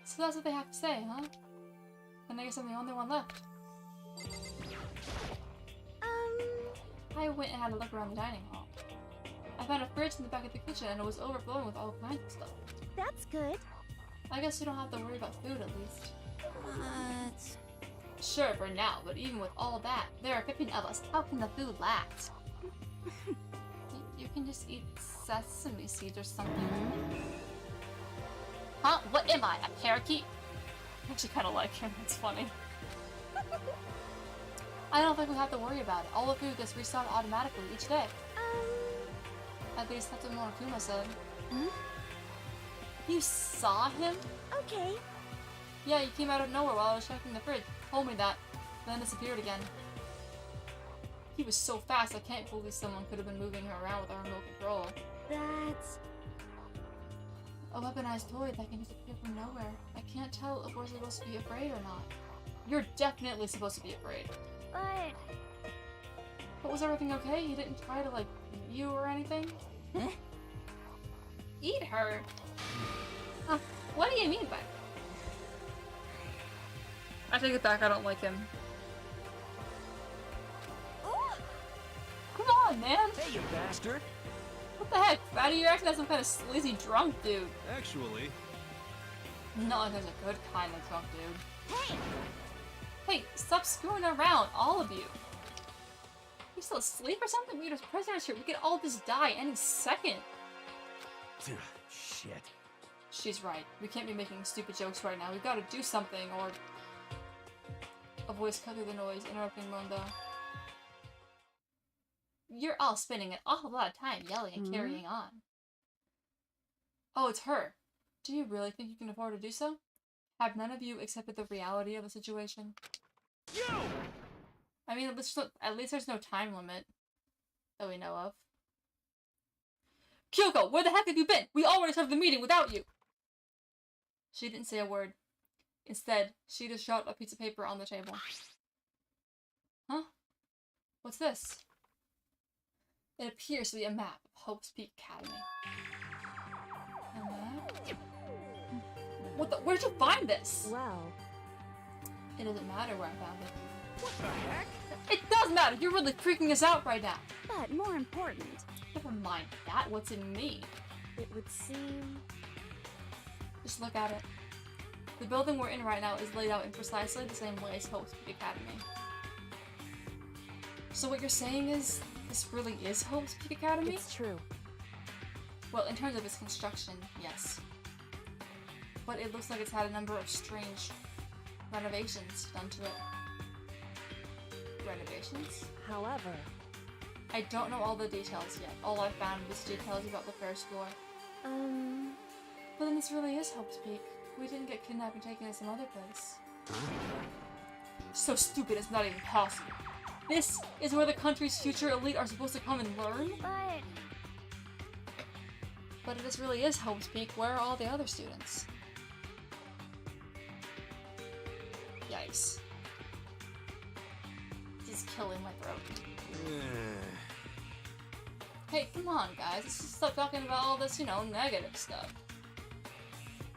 So that's what they have to say, huh? And I guess I'm the only one left. I went and had a look around the dining hall. I found a fridge in the back of the kitchen and it was overflowing with all kinds of stuff. That's good. I guess you don't have to worry about food at least. What? Sure, for now, but even with all that, there are 15 of us. How can the food last? You can just eat sesame seeds or something. Huh? What am I? A parakeet? I actually kind of like him. It's funny. I don't think we have to worry about it. All the food gets restocked automatically each day. At least that's what Morakuma said. You saw him? Okay. Yeah, he came out of nowhere while I was checking the fridge. Told me that, then disappeared again. He was so fast, I can't believe someone could have been moving her around with a remote control. That's... a weaponized toy that can disappear from nowhere. I can't tell if we're supposed to be afraid or not. You're definitely supposed to be afraid. But was everything okay? He didn't try to, like, eat you or anything? Huh? Eat her? Huh, what do you mean by... I take it back, I don't like him. Come on, man! Hey, you bastard! What the heck? Fatty, you're acting like some kind of sleazy drunk dude. Actually... Not like there's a good kind of drunk dude. Hey! Hey, stop screwing around, all of you! You still asleep or something? We're just prisoners here. We could all just die any second. Shit. She's right. We can't be making stupid jokes right now. We've got to do something, or... A voice cut through the noise, interrupting Monda. You're all spending an awful lot of time yelling and carrying on. Oh, it's her. Do you really think you can afford to do so? Have none of you accepted the reality of the situation? You! I mean, at least there's no time limit that we know of. Kyoko, where the heck have you been? We already started the meeting without you! She didn't say a word. Instead, she just dropped a piece of paper on the table. Huh? What's this? It appears to be a map of Hope's Peak Academy. A map? What the? Where'd you find this? Well... It doesn't matter where I found it. What the heck? It does matter! You're really freaking us out right now! But more important... Never mind that, what's in me? It would seem... Just look at it. The building we're in right now is laid out in precisely the same way as Hope's Peak Academy. So what you're saying is, this really is Hope's Peak Academy? It's true. Well, in terms of its construction, yes. But it looks like it's had a number of strange renovations done to it. Renovations? However... I don't know all the details yet. All I found was details about the first floor. But then this really is Hope's Peak. We didn't get kidnapped and taken to some other place. So stupid it's not even possible. This is where the country's future elite are supposed to come and learn? But if this really is Hope's Peak, where are all the other students? Yikes. This is killing my throat. Hey, come on, guys. Let's just stop talking about all this, you know, negative stuff.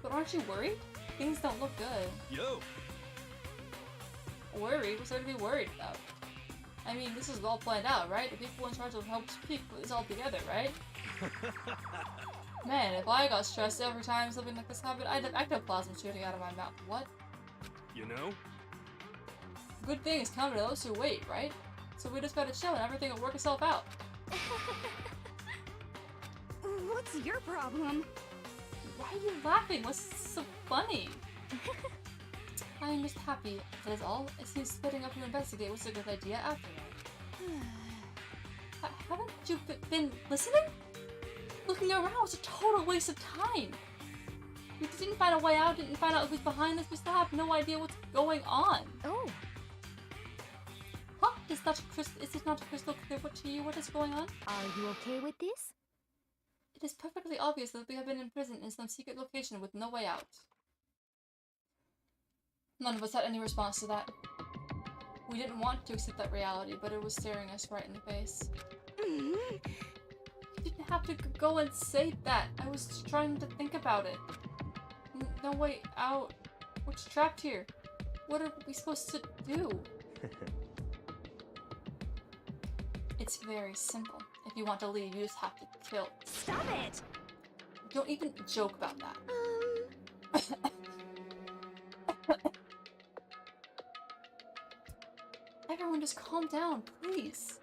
But aren't you worried? Things don't look good. Yo! Worried? What's there to be worried about? I mean, this is all planned out, right? The people in charge of Hope's Peak put this all together, right? Man, if I got stressed every time something like this happened, I'd have ectoplasm shooting out of my mouth. What? You know? Good thing is coming to those who wait, right? So we just gotta chill and everything will work itself out. What's your problem? Why are you laughing? What's so funny? I am just happy. That is all. It seems splitting up to investigate was a good idea after all. Haven't you been listening? Looking around was a total waste of time. We didn't find a way out, didn't find out who's behind this, we still have no idea what's going on. Oh. Huh? Is it not crystal clear to you what is going on? Are you okay with this? It is perfectly obvious that we have been imprisoned in some secret location with no way out. None of us had any response to that. We didn't want to accept that reality, but it was staring us right in the face. You didn't have to go and say that. I was just trying to think about it. No way out. We're trapped here. What are we supposed to do? It's very simple. If you want to leave, you just have to kill. Stop it! Don't even joke about that. Everyone just calm down, please.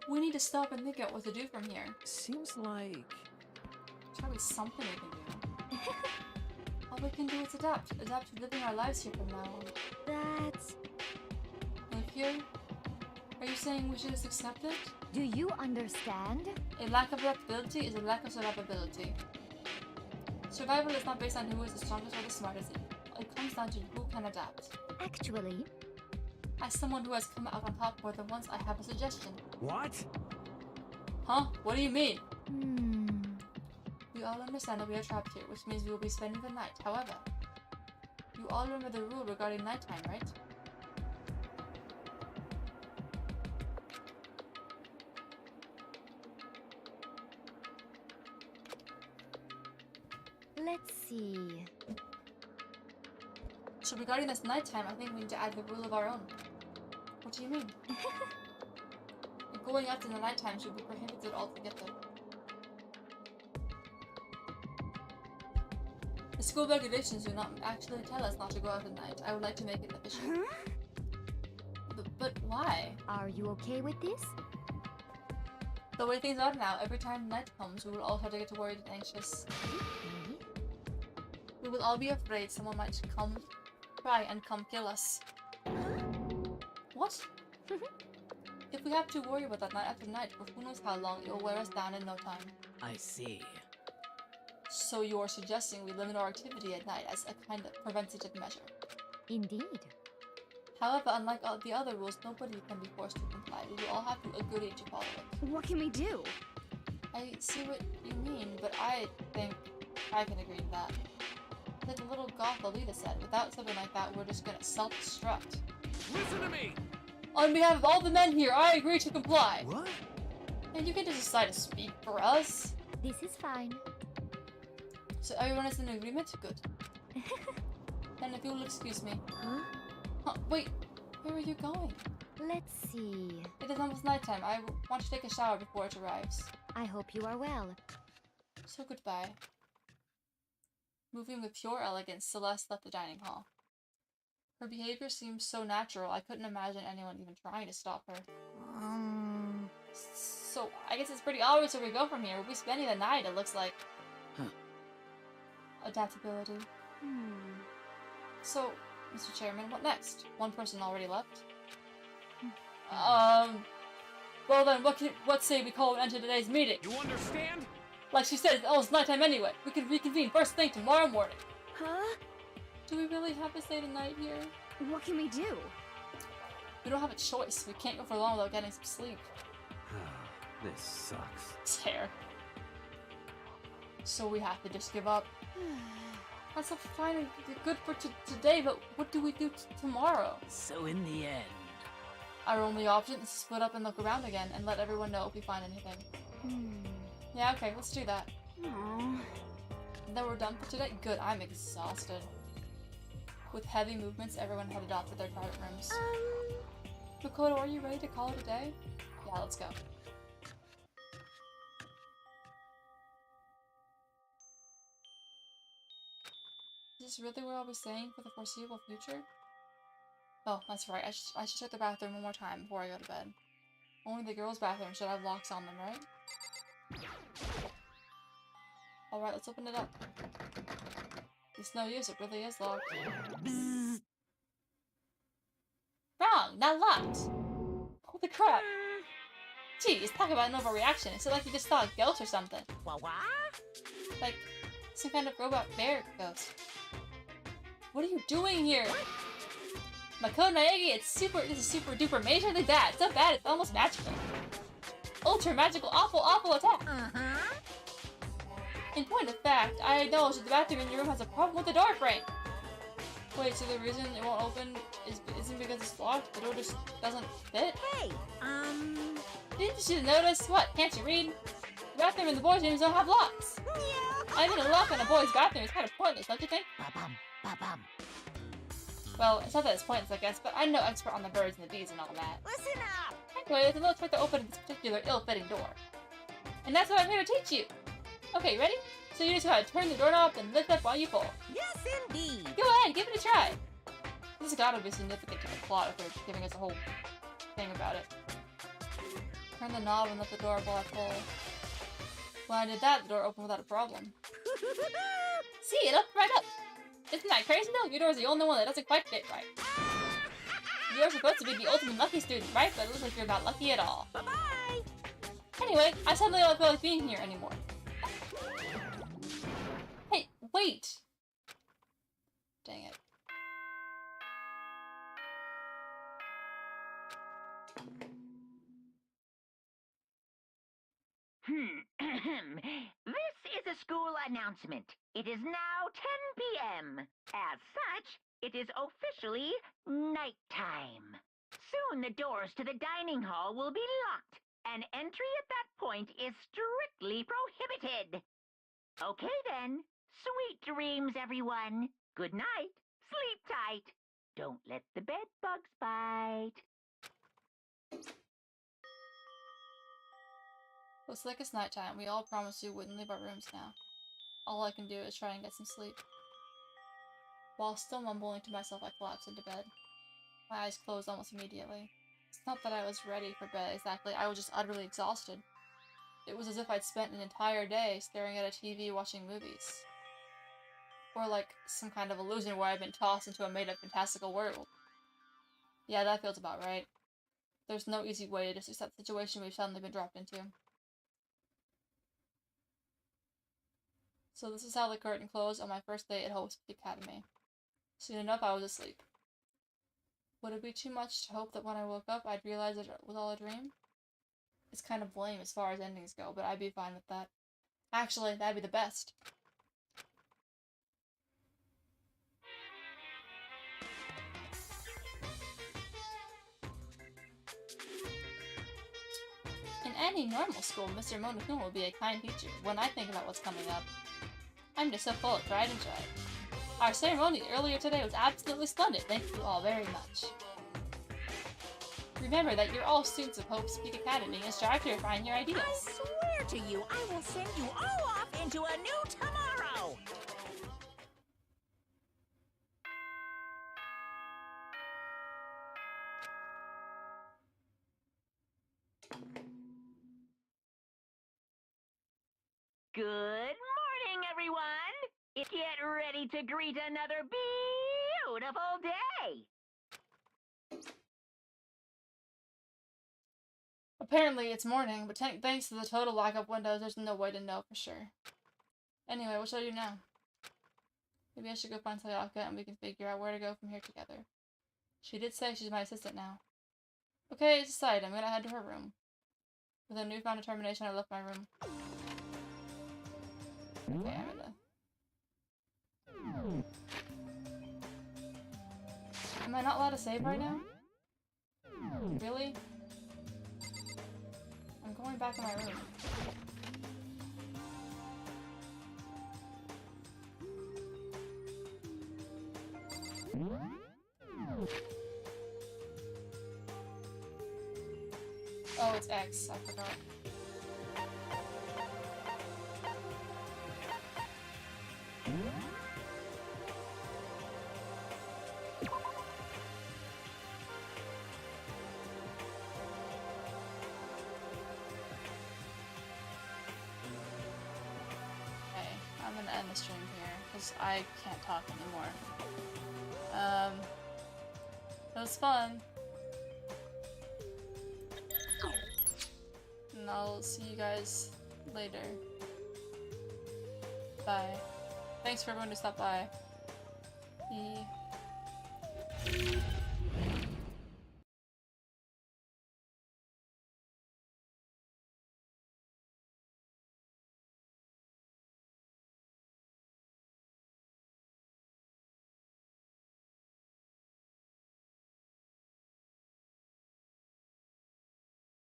We need to stop and think out what to do from here. Seems like... Probably something we can do. All we can do is adapt. Adapt to living our lives here from now on. That's... Live here? Are you saying we should just accept it? Do you understand? A lack of adaptability is a lack of survivability. Survival is not based on who is the strongest or the smartest. It comes down to who can adapt. Actually... As someone who has come out on top more than once, I have a suggestion. What? Huh? What do you mean? Hmm... We all understand that we are trapped here, which means we will be spending the night. However, you all remember the rule regarding nighttime, right? Let's see... So regarding this nighttime, I think we need to add the rule of our own. What do you mean? Going out in the nighttime should be prohibited altogether. The school regulations do not actually tell us not to go out at night. I would like to make it official. But why? Are you okay with this? The way things are now, every time night comes, we will all start to get worried and anxious. We will all be afraid someone might try and come kill us. What? If we have to worry about that night after night for who knows how long, it will wear us down in no time. I see. So you're suggesting we limit our activity at night as a kind of preventative measure? Indeed. However, unlike all the other rules, nobody can be forced to comply. We will all have to agree to follow it. What can we do? I see what you mean, but I think I can agree to that. Like the little goth Alita said, without something like that, we're just gonna self-destruct. Listen to me! On behalf of all the men here, I agree to comply! What? And you can just decide to speak for us. This is fine. So everyone is in agreement? Good. Then if you'll excuse me. Huh? Wait, where are you going? Let's see... It is almost nighttime. I want to take a shower before it arrives. I hope you are well. So goodbye. Moving with pure elegance, Celeste left the dining hall. Her behavior seemed so natural, I couldn't imagine anyone even trying to stop her. So, I guess it's pretty obvious where we go from here. We'll be spending the night, it looks like. Huh. Adaptability. So, Mr. Chairman, what next? One person already left? Well then, what say we call an end to today's meeting? You understand? Like she said, it's almost nighttime anyway. We can reconvene first thing tomorrow morning. Huh? Do we really have to stay the night here? What can we do? We don't have a choice. We can't go for long without getting some sleep. This sucks. His hair. So we have to just give up. That's fine and good for today, but what do we do tomorrow? So in the end... Our only option is to split up and look around again and let everyone know if we find anything. Yeah, okay, let's do that. Aww. And then we're done for today? Good, I'm exhausted. With heavy movements, everyone headed off to their private rooms. Makoto, are you ready to call it a day? Yeah, let's go. Is this really where I'll be staying for the foreseeable future? Oh, that's right. I should check the bathroom one more time before I go to bed. Only the girls' bathroom should have locks on them, right? Alright, let's open it up. It's no use, it really is locked. Bzzz. Wrong! Not locked! Holy crap! Geez, talk about an overreaction. It's like you just saw a ghost or something. What? Like, some kind of robot bear ghost. What are you doing here? Makoto Naegi, this is super duper majorly bad. So bad it's almost magical. Ultra magical, awful attack. In point of fact, I acknowledge that the bathroom in your room has a problem with the door frame. Wait, so the reason it won't open isn't because it's locked? The door just doesn't fit? Hey, Didn't you notice? What, can't you read? The bathroom and the boys' rooms don't have locks. I mean, a lock on a boy's bathroom is kind of pointless, don't you think? Ba-bum, ba-bum. Well, it's not that it's pointless, I guess, but I'm no expert on the birds and the bees and all that. Listen up! Anyway, there's a little trick to open this particular ill-fitting door. And that's what I'm here to teach you! Okay, ready? So you just gotta turn the doorknob and lift up while you pull. Yes, indeed! Go ahead, give it a try! This has gotta be significant to the plot if they're giving us a whole thing about it. Turn the knob and lift the door while I pull. When I did that, the door opened without a problem. See, it opened right up! Isn't that crazy though? Your door's the only one that doesn't quite fit right. You're supposed to be the ultimate lucky student, right? But it looks like you're not lucky at all. Bye-bye! Anyway, I suddenly don't feel like being here anymore. Hey, wait! Dang it. This is a school announcement. It is now 10 p.m. As such, it is officially nighttime. Soon the doors to the dining hall will be locked, and entry at that point is strictly prohibited. Okay then. Sweet dreams, everyone. Good night. Sleep tight. Don't let the bed bugs bite. Looks like it's nighttime. We all promised you wouldn't leave our rooms now. All I can do is try and get some sleep. While still mumbling to myself, I collapsed into bed. My eyes closed almost immediately. It's not that I was ready for bed exactly, I was just utterly exhausted. It was as if I'd spent an entire day staring at a TV watching movies. Or like some kind of illusion where I've been tossed into a made-up fantastical world. Yeah, that feels about right. There's no easy way to just accept the situation we've suddenly been dropped into. So this is how the curtain closed on my first day at Hope's Academy. Soon enough, I was asleep. Would it be too much to hope that when I woke up, I'd realize it was all a dream? It's kind of lame as far as endings go, but I'd be fine with that. Actually, that'd be the best. In any normal school, Mr. Monokuma will be a kind teacher when I think about what's coming up. I'm just so full of pride and joy. Our ceremony earlier today was absolutely splendid. Thank you all very much. Remember that you're all students of Hope's Peak Academy and strive to refine your ideas. I swear to you, I will send you all off into a new tomorrow! Good morning, everyone! Get ready to greet another beautiful day! Apparently it's morning, but thanks to the total lack of windows, there's no way to know for sure. Anyway, what should I do now? Maybe I should go find Sayaka and we can figure out where to go from here together. She did say she's my assistant now. Okay, decided. I'm gonna head to her room. With a newfound determination, I left my room. Okay, I'm gonna... Am I not allowed to save right now? Really? I'm going back in my room. Oh, it's X. I forgot. Okay, I'm gonna end the stream here, because I can't talk anymore. It was fun. And I'll see you guys later. Bye. Thanks for everyone who stopped by. Bye.